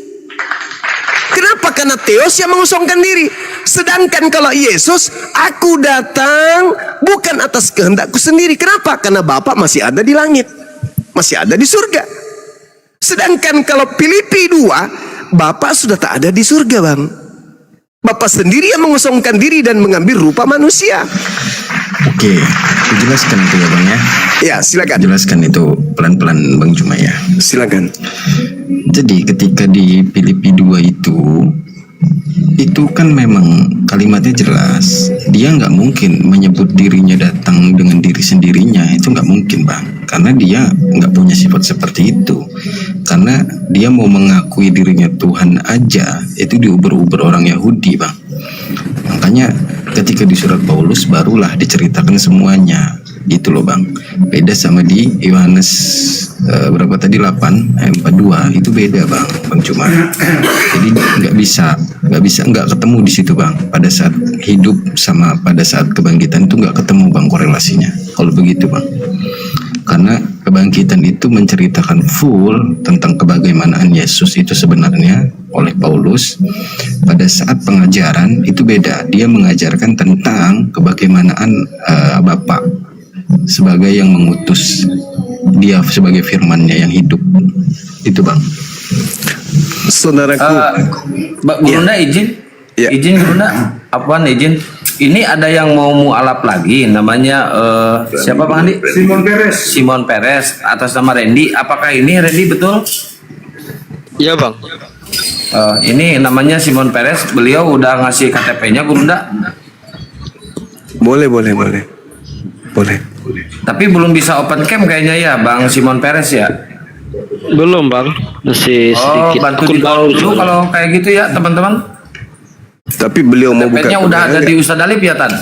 Kenapa? Karena Theos yang mengosongkan diri. Sedangkan kalau Yesus, aku datang bukan atas kehendakku sendiri. Kenapa? Karena Bapa masih ada di langit, masih ada di surga. Sedangkan kalau Filipi 2, Bapa sudah tak ada di surga, Bang. Bapa sendiri yang mengosongkan diri dan mengambil rupa manusia. Oke, jelaskan itu ya Bang ya. Ya, silakan. Jelaskan itu pelan-pelan Bang Juma ya. Silakan. Jadi ketika di Filipi 2 itu kan memang kalimatnya jelas. Dia nggak mungkin menyebut dirinya datang dengan diri sendirinya. Itu nggak mungkin Bang. Karena dia nggak punya sifat seperti itu. Karena dia mau mengakui dirinya Tuhan aja, itu diuber-uber orang Yahudi Bang. Makanya ketika di surat Paulus barulah diceritakan semuanya. Gitu loh Bang. Beda sama di Yohanes berapa tadi 8 ayat 42 itu beda Bang Cuma. Jadi nggak ketemu di situ Bang. Pada saat hidup sama pada saat kebangkitan itu nggak ketemu Bang korelasinya. Kalau begitu Bang. Karena kebangkitan itu menceritakan full tentang kebagaimanaan Yesus itu sebenarnya oleh Paulus. Pada saat pengajaran itu beda. Dia mengajarkan tentang kebagaimanaan Bapa sebagai yang mengutus, dia sebagai firman-Nya yang hidup. Itu Bang. Saudaraku, Gurunda izin. Ya. Izin Gurunda. Apaan izin? Ini ada yang mau mualaf lagi, namanya siapa Bang Andi? Simon Perez atas nama Randy. Apakah ini Randy betul? Iya Bang. Ini namanya Simon Perez. Beliau udah ngasih KTP-nya Gurunda. boleh. Tapi belum bisa open cam kayaknya ya Bang Simon Perez ya. Belum Bang, masih sedikit. Bantu Akun dibawa baru dulu soalnya. kalau kayak gitu ya teman-teman. Tapi beliau mau buka KTP-nya udah ada di Ustadz Alif ya Tan?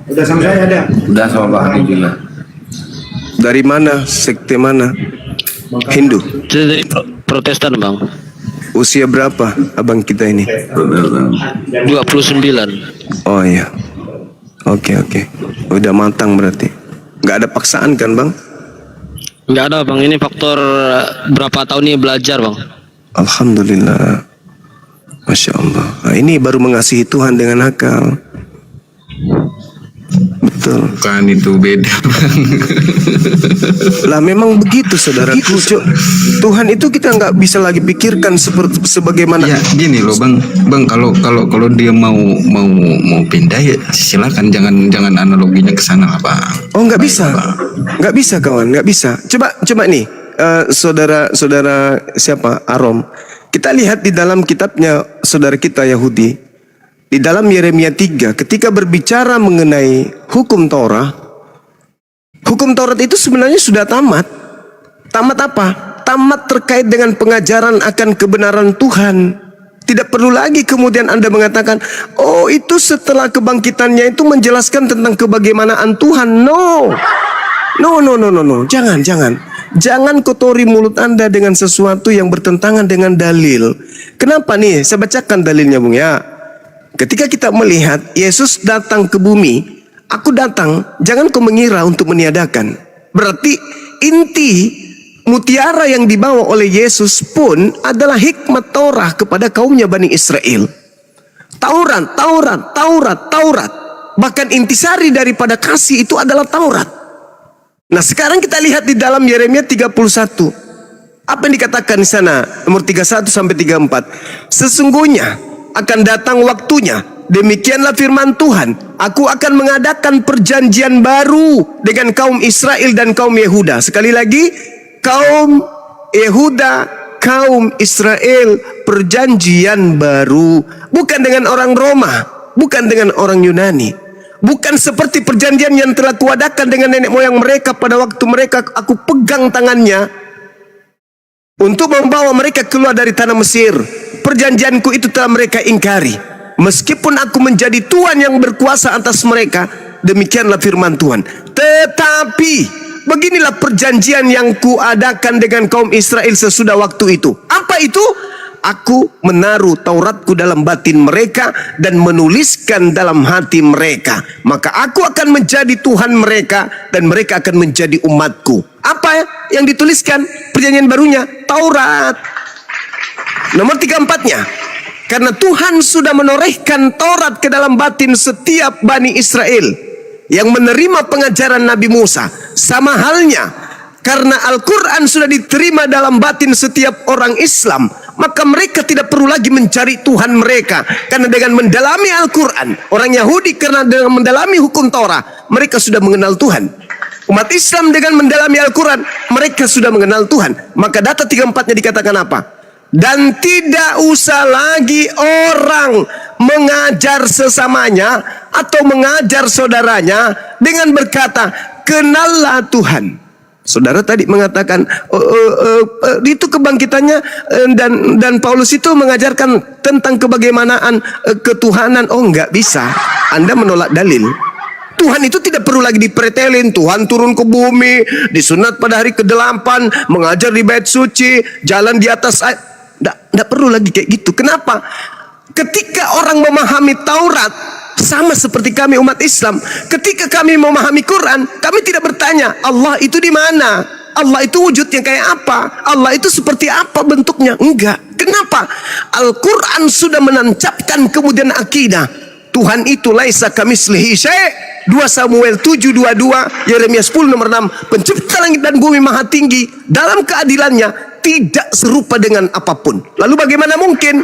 Udah sama saya ada. Udah sama Bang Andi juga. Dari mana? Sekte mana? Hindu. Saya dari Protestan Bang. Usia berapa abang kita ini? 29. Oh iya. Oke. Udah matang berarti. Nggak ada paksaan kan Bang? Nggak ada Bang, ini faktor berapa tahun ini belajar Bang. Alhamdulillah. Masya Allah. Nah, ini baru mengasihi Tuhan dengan akal. Betul. Kan itu beda Bang. Lah memang begitu saudaraku. Tuhan itu kita nggak bisa lagi pikirkan seperti sebagaimana. Ya gini loh Bang, kalau dia mau pindah ya silakan, jangan analoginya ke sana lah Bang. Oh nggak bisa, nggak bisa kawan, nggak bisa. Coba nih, saudara siapa Arom? Kita lihat di dalam kitabnya saudara kita Yahudi, di dalam Yeremia 3, ketika berbicara mengenai hukum Taurat itu sebenarnya sudah tamat. Tamat apa? Tamat terkait dengan pengajaran akan kebenaran Tuhan. Tidak perlu lagi kemudian Anda mengatakan, oh itu setelah kebangkitannya itu menjelaskan tentang kebagaimanaan Tuhan. No. Jangan kotori mulut Anda dengan sesuatu yang bertentangan dengan dalil. Kenapa nih? Saya bacakan dalilnya Bung ya. Ketika kita melihat Yesus datang ke bumi, aku datang, jangan kau mengira untuk meniadakan. Berarti inti mutiara yang dibawa oleh Yesus pun adalah hikmat Taurat kepada kaumnya Bani Israel. Taurat. Bahkan intisari daripada kasih itu adalah Taurat. Nah sekarang kita lihat di dalam Yeremia 31. Apa yang dikatakan di sana? Nomor 31 sampai 34. Sesungguhnya akan datang waktunya, demikianlah firman Tuhan, aku akan mengadakan perjanjian baru dengan kaum Israel dan kaum Yehuda. Sekali lagi, kaum Yehuda, kaum Israel perjanjian baru, bukan dengan orang Roma, bukan dengan orang Yunani, bukan seperti perjanjian yang telah kuadakan dengan nenek moyang mereka pada waktu mereka aku pegang tangannya untuk membawa mereka keluar dari tanah Mesir. Perjanjianku itu telah mereka ingkari. Meskipun aku menjadi Tuhan yang berkuasa atas mereka, demikianlah firman Tuhan. Tetapi beginilah perjanjian yang kuadakan dengan kaum Israel sesudah waktu itu. Apa itu? Aku menaruh Tauratku dalam batin mereka dan menuliskan dalam hati mereka. Maka aku akan menjadi Tuhan mereka dan mereka akan menjadi umatku. Apa yang dituliskan? Perjanjian barunya, Taurat. Nomor 34-nya. Karena Tuhan sudah menorehkan Taurat ke dalam batin setiap Bani Israel yang menerima pengajaran Nabi Musa. Sama halnya, karena Al-Quran sudah diterima dalam batin setiap orang Islam, maka mereka tidak perlu lagi mencari Tuhan mereka. Karena dengan mendalami Al-Quran, orang Yahudi karena dengan mendalami hukum Torah, mereka sudah mengenal Tuhan. Umat Islam dengan mendalami Al-Quran, mereka sudah mengenal Tuhan. Maka data 34-nya dikatakan apa? Dan tidak usah lagi orang mengajar sesamanya atau mengajar saudaranya dengan berkata, kenallah Tuhan. Saudara tadi mengatakan itu kebangkitannya dan Paulus itu mengajarkan tentang kebagaimanaan ketuhanan. Oh, enggak bisa. Anda menolak dalil. Tuhan itu tidak perlu lagi dipretelin. Tuhan turun ke bumi, disunat pada hari ke-8, mengajar di bait suci, jalan di atas air. Tidak perlu lagi kayak gitu. Kenapa? Ketika orang memahami Taurat, sama seperti kami umat Islam, ketika kami memahami Quran, kami tidak bertanya Allah itu di mana, Allah itu wujudnya kayak apa, Allah itu seperti apa bentuknya. Enggak. Kenapa? Al-Quran sudah menancapkan kemudian akidah Tuhan itu laisa kamitslihi syai'. 2 Samuel 7:22, Yeremia 10 nomor 6, pencipta langit dan bumi maha tinggi, dalam keadilannya tidak serupa dengan apapun. Lalu bagaimana mungkin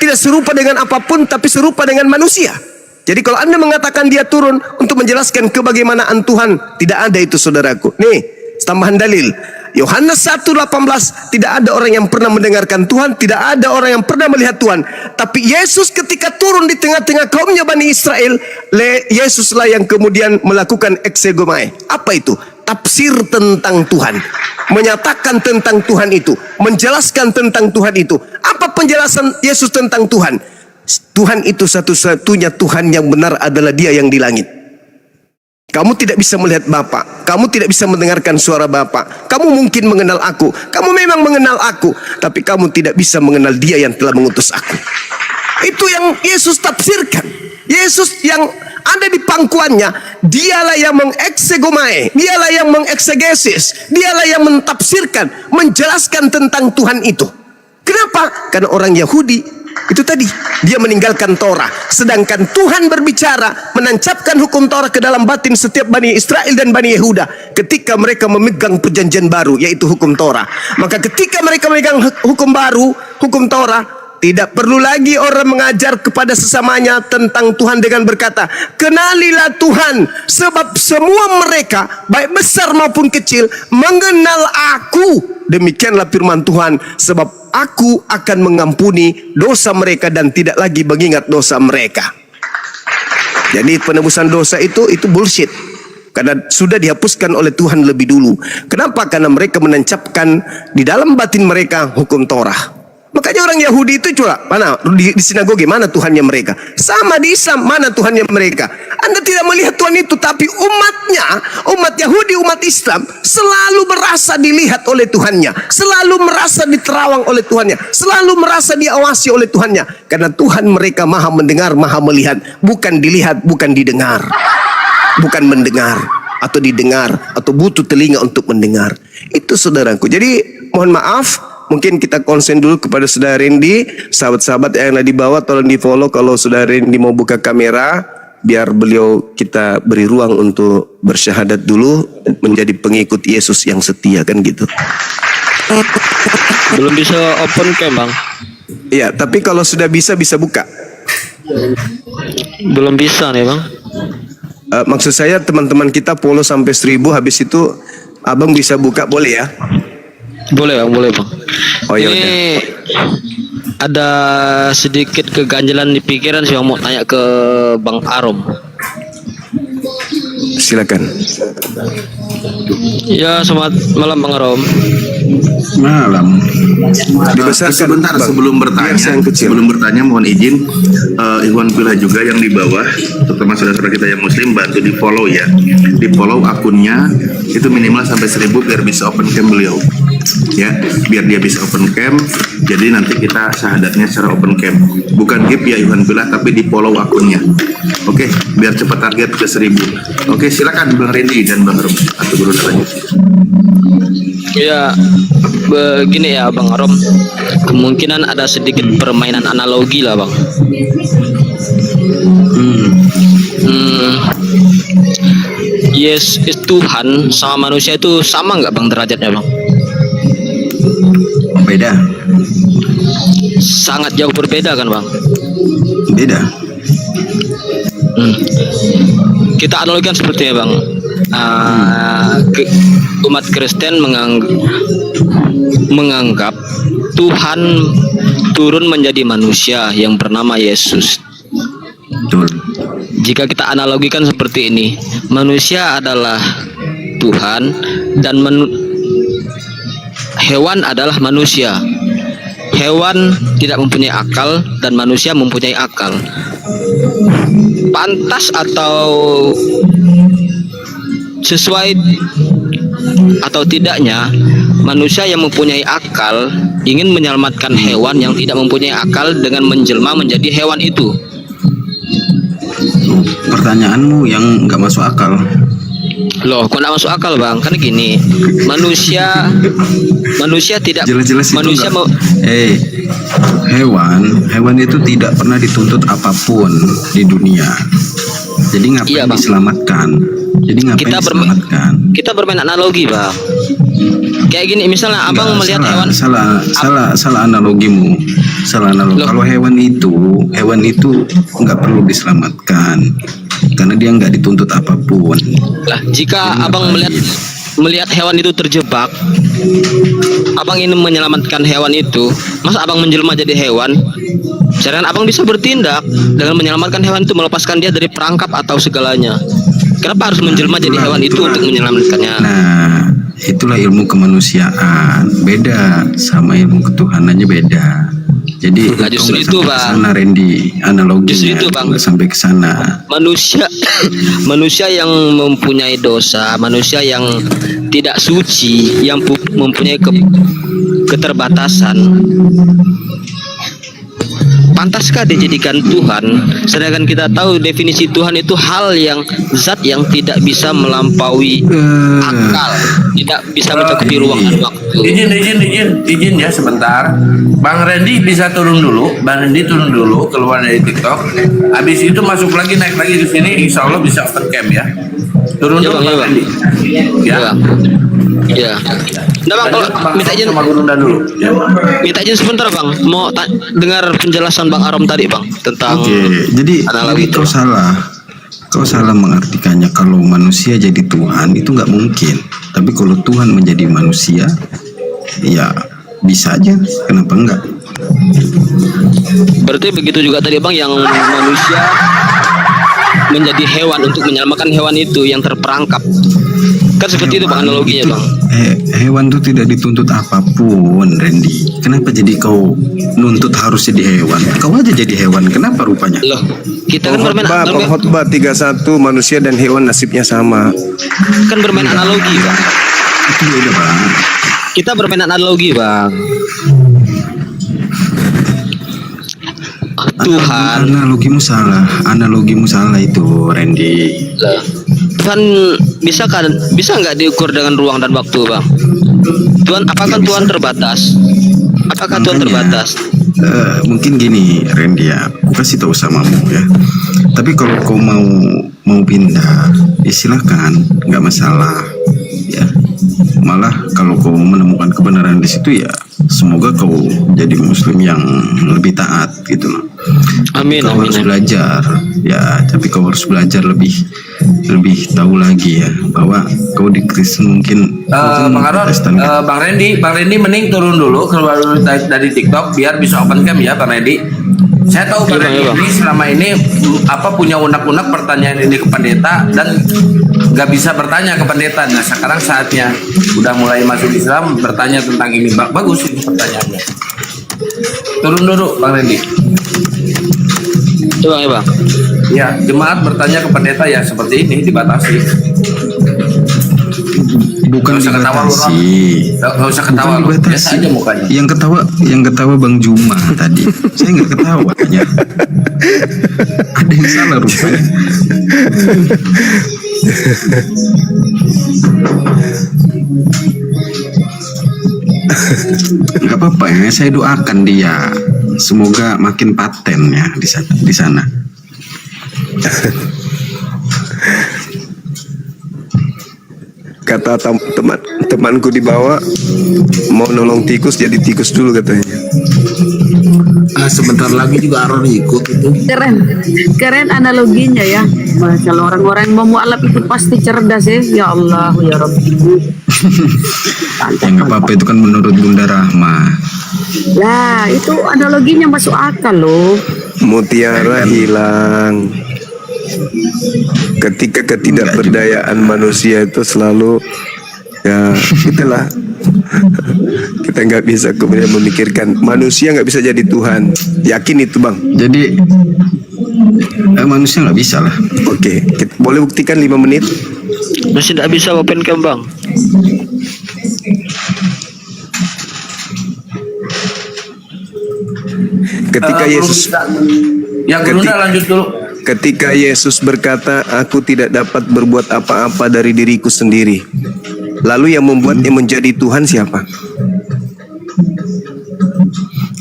tidak serupa dengan apapun tapi serupa dengan manusia? Jadi kalau Anda mengatakan dia turun untuk menjelaskan kebagaimanaan Tuhan, tidak ada itu saudaraku. Nih, tambahan dalil. Yohanes 1:18, tidak ada orang yang pernah mendengarkan Tuhan, tidak ada orang yang pernah melihat Tuhan. Tapi Yesus ketika turun di tengah-tengah kaumnya Bani Israel, Yesuslah yang kemudian melakukan exegomai. Apa itu? Tafsir tentang Tuhan. Menyatakan tentang Tuhan itu, menjelaskan tentang Tuhan itu. Apa penjelasan Yesus tentang Tuhan? Tuhan itu satu-satunya Tuhan yang benar adalah Dia yang di langit. Kamu tidak bisa melihat Bapa, kamu tidak bisa mendengarkan suara Bapa. Kamu mungkin mengenal aku, kamu memang mengenal aku, tapi kamu tidak bisa mengenal Dia yang telah mengutus aku. Itu yang Yesus tafsirkan. Yesus yang ada di pangkuannya, dialah yang mengeksegomai, dialah yang mengeksegesis, dialah yang mentafsirkan, menjelaskan tentang Tuhan itu. Kenapa? Karena orang Yahudi itu tadi, dia meninggalkan Torah. Sedangkan Tuhan berbicara, menancapkan hukum Torah ke dalam batin setiap Bani Israel dan Bani Yehuda ketika mereka memegang perjanjian baru, yaitu hukum Torah. Maka ketika mereka memegang hukum baru, hukum Torah, tidak perlu lagi orang mengajar kepada sesamanya tentang Tuhan dengan berkata, kenalilah Tuhan, sebab semua mereka, baik besar maupun kecil, mengenal aku. Demikianlah firman Tuhan, sebab aku akan mengampuni dosa mereka dan tidak lagi mengingat dosa mereka. Jadi penebusan dosa itu bullshit, karena sudah dihapuskan oleh Tuhan lebih dulu. Kenapa? Karena mereka menancapkan di dalam batin mereka hukum Torah. Makanya orang Yahudi itu coba, mana di sinagoge mana Tuhannya mereka? Sama di Islam, mana Tuhannya mereka? Anda tidak melihat Tuhan itu, tapi umatnya, umat Yahudi, umat Islam selalu merasa dilihat oleh Tuhannya, selalu merasa diterawang oleh Tuhannya, selalu merasa diawasi oleh Tuhannya. Karena Tuhan mereka maha mendengar, maha melihat, bukan dilihat, bukan didengar, bukan mendengar atau didengar atau butuh telinga untuk mendengar. Itu saudaraku. Jadi mohon maaf, mungkin kita konsen dulu kepada saudara Randy. Sahabat-sahabat yang ada di bawah tolong di follow kalau saudara Randy mau buka kamera, biar beliau kita beri ruang untuk bersyahadat dulu menjadi pengikut Yesus yang setia, kan gitu. Belum bisa open cam, Bang. Iya, tapi kalau sudah bisa buka. Belum bisa nih, Bang. Maksud saya teman-teman kita follow sampai 1000, habis itu abang bisa buka, boleh ya? Boleh, Bang, boleh, Bang. Oh ya Ini udah. ada sedikit keganjalan di pikiran sih, mau tanya ke Bang Arom. Silakan. Ya, selamat malam Bang Arom. Malam. Dibesarkan, Sebentar Bang. sebelum bertanya, Biar yang kecil. mohon izin Ikhwan Fillah juga yang di bawah, terutama saudara-saudara kita yang muslim, bantu di follow ya. Di follow akunnya itu minimal sampai 1000 biar bisa open cam beliau. Ya, biar dia bisa open cam. Jadi nanti kita syahadatnya secara open cam. Bukan gift ya Ikhwan Fillah, tapi di follow akunnya. Oke, biar cepat target ke 1000. Oke, silakan Bang Randy dan Bang Arom atau guru lanjut. Ya, begini ya Bang Arom, kemungkinan ada sedikit permainan analogi lah Bang. Yes, Tuhan sama manusia itu sama nggak Bang derajatnya Bang? Beda. Sangat jauh berbeda kan Bang? Beda. Kita analogikan seperti ya Bang. Umat Kristen menganggap Tuhan turun menjadi manusia yang bernama Yesus. Betul. Jika kita analogikan seperti ini, manusia adalah Tuhan dan hewan adalah manusia. Hewan tidak mempunyai akal dan manusia mempunyai akal. Pantas atau sesuai atau tidaknya manusia yang mempunyai akal ingin menyelamatkan hewan yang tidak mempunyai akal dengan menjelma menjadi hewan itu. Pertanyaanmu yang nggak masuk akal. Loh, kok nggak masuk akal Bang? Karena gini, manusia tidak Jelas-jelas itu manusia nggak. Hewan itu tidak pernah dituntut apapun di dunia. Jadi ngapain Iya, Bang. diselamatkan? Jadi ngapain diselamatkan? kita bermain analogi Bang. Kayak gini, misalnya Abang Nggak, melihat salah, hewan salah analogimu. Salah analogi. Loh. Kalau hewan itu nggak perlu diselamatkan karena dia nggak dituntut apapun. lah, jika Abang melihat hewan itu terjebak, Abang ingin menyelamatkan hewan itu, masa Abang menjelma jadi hewan? Sedangkan Abang bisa bertindak dengan menyelamatkan hewan itu, melepaskan dia dari perangkap atau segalanya. Kenapa harus menjelma jadi hewan itu untuk menyelamatkannya? Nah, itulah ilmu kemanusiaan. Beda sama ilmu ketuhanannya beda. Jadi Nah, justru nggak itu, sampai Bang. kesana, Randy, analoginya Justru itu, Bang. nggak sampai ke sana. Manusia yang mempunyai dosa, manusia yang tidak suci, yang mempunyai keterbatasan, pantaskah dijadikan Tuhan? Sedangkan kita tahu definisi Tuhan itu hal yang zat yang tidak bisa melampaui akal, tidak bisa mencakupi ruang dan waktu. Izin ya sebentar. Bang Randy bisa turun dulu. Bang Randy turun dulu, keluar dari TikTok. Habis itu masuk lagi, naik lagi di sini. Insya Allah bisa open cam ya. Turun Ya, dulu Bang, ya, Bang Bang. Randy. Ya. Ya. Nah Bang, kalau minta izin, sama Gurunda dulu. Ya. minta izin sebentar Bang, mau dengar penjelasan Bang Arom tadi Bang tentang Oke, jadi analogi itu. kau salah mengartikannya. Kalau manusia jadi Tuhan itu nggak mungkin. Tapi kalau Tuhan menjadi manusia, ya bisa aja. Kenapa enggak? Berarti begitu juga tadi Bang, yang manusia menjadi hewan untuk menyelamatkan hewan itu yang terperangkap. Kan seperti itu Bang analoginya Bang. Hewan itu tidak dituntut apapun, Randy. Kenapa jadi kau nuntut harus jadi hewan? Kau aja jadi hewan. Kenapa rupanya? Loh, kita kan bermain Khotbah 31, manusia dan hewan nasibnya sama. analogi Bang. Itu beda, Bang. Kita bermain analogi Bang. Tuhan, Analogimu salah itu, Randy. lah, Tuhan bisa nggak diukur dengan ruang dan waktu Bang? Tuhan, apakah Tuhan terbatas? Apakah Tuhan Makanya, terbatas? Mungkin gini, Randy ya, aku kasih tahu samamu ya. Tapi kalau kau mau pindah, ya silakan, nggak masalah. Ya, malah kalau kau menemukan kebenaran di situ ya semoga kau jadi muslim yang lebih taat gitu loh. Amin, Kau amin, harus amin. belajar ya, tapi kau harus belajar lebih tahu lagi ya, bahwa kau di Kristen mungkin Bang Aron, Protestan kan? Bang Randy mending turun dulu keluar dulu dari TikTok biar bisa open cam ya Bang Randy. Saya tahu Bang Iya, Randy Bang. ini selama ini punya unek-unek pertanyaan ini ke pendeta dan nggak bisa bertanya ke pendeta. Nah sekarang saatnya udah mulai masuk Islam bertanya tentang ini. Bagus ini pertanyaannya. Turun dulu Bang Randy. Coba ya Bang. Ya jemaat bertanya ke pendeta ya seperti ini dibatasi. Bukan Nggak usah ketawa lu, Ron. dibatasi. Nggak usah ketawa Bukan lu. Biasa dibatasi. aja mukanya. Yang ketawa Bang Juma tadi. Saya nggak ketawa hanya. Ada yang salah rupanya. Nggak apa-apa ya, saya doakan dia semoga makin paten ya di sana. Kata temanku di bawah, mau nolong tikus jadi tikus dulu katanya. Sebentar lagi juga Aron ikut itu. Keren analoginya ya. Kalau orang-orang yang memualaf itu pasti cerdas ya Allah ya Rabbi. Ya nggak apa-apa, itu kan menurut Bunda Rahma. Lah itu analoginya masuk akal loh. Mutiara hilang ketika ketidakberdayaan manusia itu selalu ya itulah. Kita nggak bisa kemudian memikirkan manusia nggak bisa jadi Tuhan, yakin itu Bang. Jadi manusia nggak bisa lah. Oke, kita boleh buktikan 5 menit. Masih tidak bisa open cam Bang. Ketika Yesus Yang Brunda lanjut dulu. Ketika Yesus berkata, aku tidak dapat berbuat apa-apa dari diriku sendiri. Lalu yang membuatnya menjadi Tuhan siapa?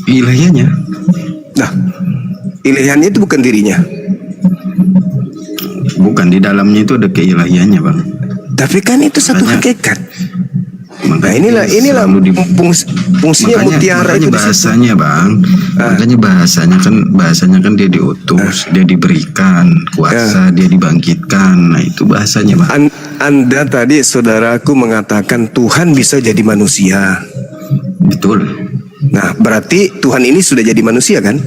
Ilahiannya. Nah, ilahiannya itu bukan dirinya. Bukan, di dalamnya itu ada keilahiannya Bang. Tapi kan itu satu Makanya- hakikat. Nah Makanya inilah selalu fungsinya mutiara itu di situ. bahasanya Bang. Makanya bahasanya kan dia diutus, dia diberikan kuasa, dia dibangkitkan. Nah itu bahasanya Bang. Anda tadi saudaraku mengatakan Tuhan bisa jadi manusia. Betul. Nah berarti Tuhan ini sudah jadi manusia kan?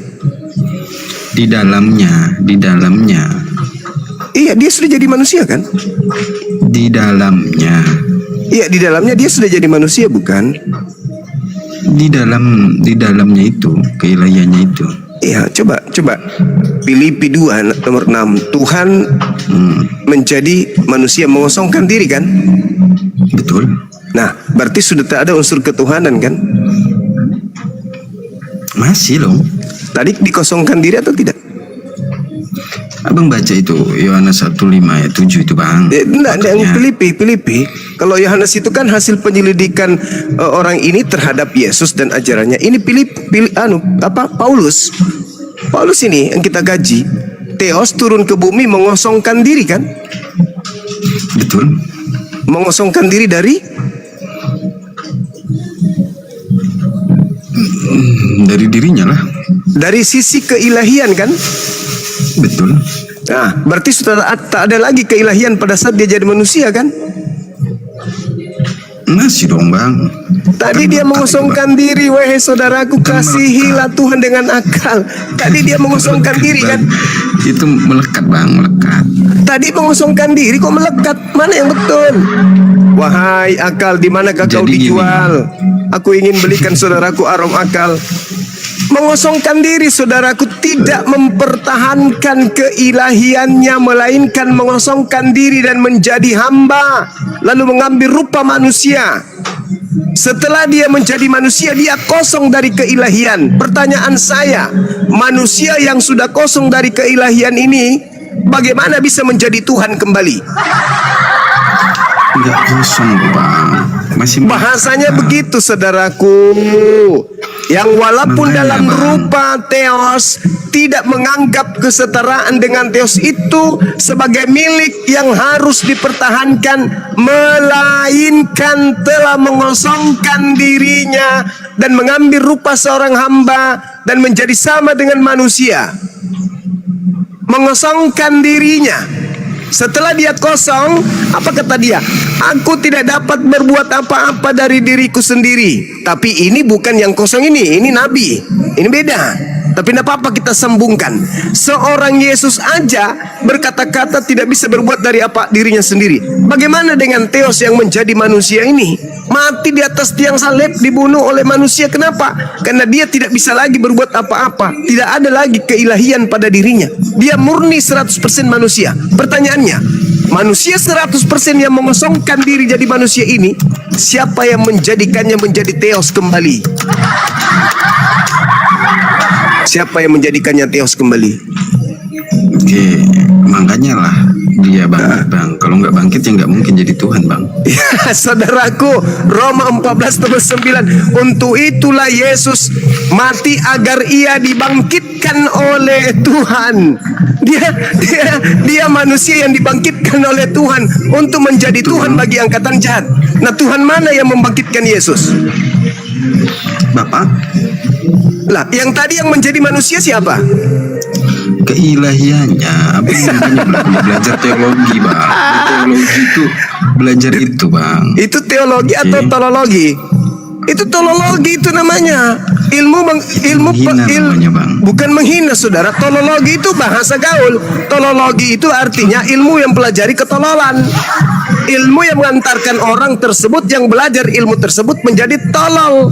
Di dalamnya. Iya dia sudah jadi manusia kan? Di dalamnya. Iya di dalamnya dia sudah jadi manusia bukan? Di dalamnya itu keilahiannya itu. Iya coba Filipi 2 nomor 6 Tuhan menjadi manusia mengosongkan diri kan? Betul. Nah berarti sudah tak ada unsur ketuhanan kan? Masih loh. Tadi dikosongkan diri atau tidak? Abang baca itu Yohanes 1:5 ayat 7 itu Bang. Enggak, yang Maksudnya, Filipi. Kalau Yohanes itu kan hasil penyelidikan orang ini terhadap Yesus dan ajarannya. Ini Paulus. Paulus ini yang kita gaji. Theos turun ke bumi mengosongkan diri kan? betul. Mengosongkan diri dari Dari dirinya lah. dari sisi keilahian kan? Betul. Nah, berarti sudah tak ada lagi keilahian pada saat dia jadi manusia kan? Masih dong Bang. Tadi dia mengosongkan diri, wahai saudaraku, kasihilah Tuhan dengan akal. Tadi dia mengosongkan diri kan? Itu melekat Bang, melekat. Tadi mengosongkan diri kok melekat? Mana yang betul? Wahai akal, di manakah kau Jadi gini. dijual? Aku ingin belikan saudaraku arom akal. Mengosongkan diri saudaraku tidak mempertahankan keilahiannya, melainkan mengosongkan diri dan menjadi hamba, lalu mengambil rupa manusia. Setelah dia menjadi manusia, dia kosong dari keilahian. Pertanyaan saya, manusia yang sudah kosong dari keilahian ini bagaimana bisa menjadi Tuhan kembali? Enggak kosong Bang. Masih Bahasanya melekat. begitu saudaraku. Yang walaupun Makanya, dalam Bang. rupa Theos tidak menganggap kesetaraan dengan Theos itu sebagai milik yang harus dipertahankan, melainkan telah mengosongkan dirinya dan mengambil rupa seorang hamba dan menjadi sama dengan manusia, mengosongkan dirinya. Setelah dia kosong, apa kata dia? Aku tidak dapat berbuat apa-apa dari diriku sendiri. Tapi ini bukan yang kosong ini Nabi. Ini beda. Tapi tidak apa-apa kita sambungkan. Seorang Yesus aja berkata-kata tidak bisa berbuat dari apa dirinya sendiri. Bagaimana dengan Theos yang menjadi manusia ini? Mati di atas tiang salib, dibunuh oleh manusia. Kenapa? Karena dia tidak bisa lagi berbuat apa-apa. Tidak ada lagi keilahian pada dirinya. Dia murni 100% manusia. Pertanyaannya, manusia 100% yang mengosongkan diri jadi manusia ini, siapa yang menjadikannya menjadi Theos kembali? Siapa yang menjadikannya Theos kembali? Oke, makanya lah dia bangkit, Bang. Kalau nggak bangkit ya nggak mungkin jadi Tuhan, Bang. Ya, saudaraku, Roma 14:9. Untuk itulah Yesus mati agar ia dibangkitkan oleh Tuhan. Dia manusia yang dibangkitkan oleh Tuhan untuk menjadi Tuhan bagi angkatan jahat. Nah, Tuhan mana yang membangkitkan Yesus? Bapak, Lah, yang tadi yang menjadi manusia siapa? keilahiannya, makanya belajar teologi, Bang. Teologi itu belajar itu, Bang. Itu teologi atau teologi? Itu teologi itu namanya. Menghina namanya, Bang. Bukan menghina, saudara. Teologi itu bahasa gaul. Teologi itu artinya ilmu yang pelajari ketololan. Ilmu yang mengantarkan orang tersebut yang belajar ilmu tersebut menjadi tolol.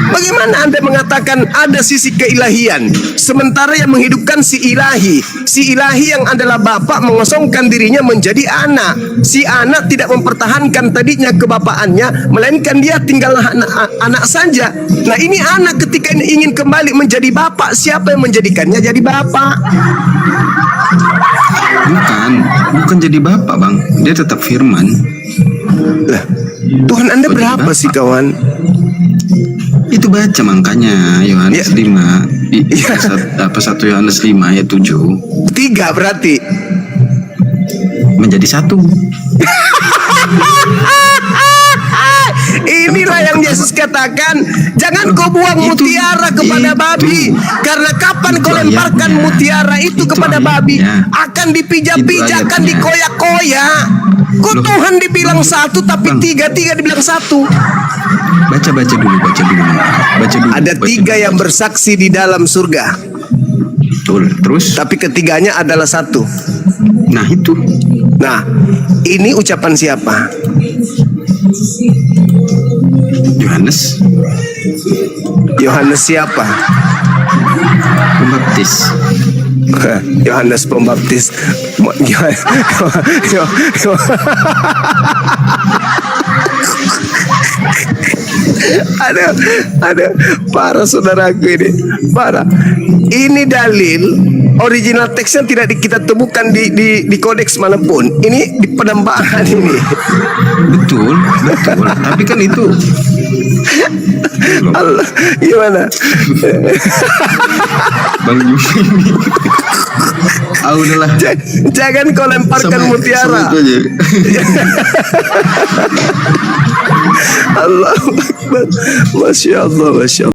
Bagaimana Anda mengatakan ada sisi keilahian, sementara yang menghidupkan si ilahi yang adalah Bapa mengosongkan dirinya menjadi anak. Si anak tidak mempertahankan tadinya kebapaannya, melainkan dia tinggal anak saja. Nah, ini anak ketika ingin kembali menjadi Bapa, siapa yang menjadikannya jadi Bapa? Bukan jadi Bapak, Bang. Dia tetap firman. Lah, Tuhan Anda berapa sih, kawan? Itu baca makanya Yohanes 5 1 Yohanes 5 ayat 7. 3 berarti menjadi satu. Inilah yang Yesus katakan, jangan kau buang mutiara kepada babi, karena kapan kau lemparkan mutiara itu kepada babi, akan dipijak-pijak, akan dikoyak-koyak. Kok Tuhan dibilang satu tapi tiga dibilang satu? Baca dulu. Ada 3 yang bersaksi di dalam surga. Betul. Terus? Tapi ketiganya adalah satu. Nah itu. Nah, ini ucapan siapa? Yohanes. Yohanes siapa? Pembaptis. Yohanes Pembaptis. Ada para saudaraku ini, para. Ini dalil original teksnya tidak kita temukan di kodeks manapun. Ini di penambahan ini. Betul. Tapi kan itu Allah, gimana? Bang Yusuf ini. Udahlah. Jangan kau lemparkan mutiara. Itu aja. Allah Akbar. Masya Allah.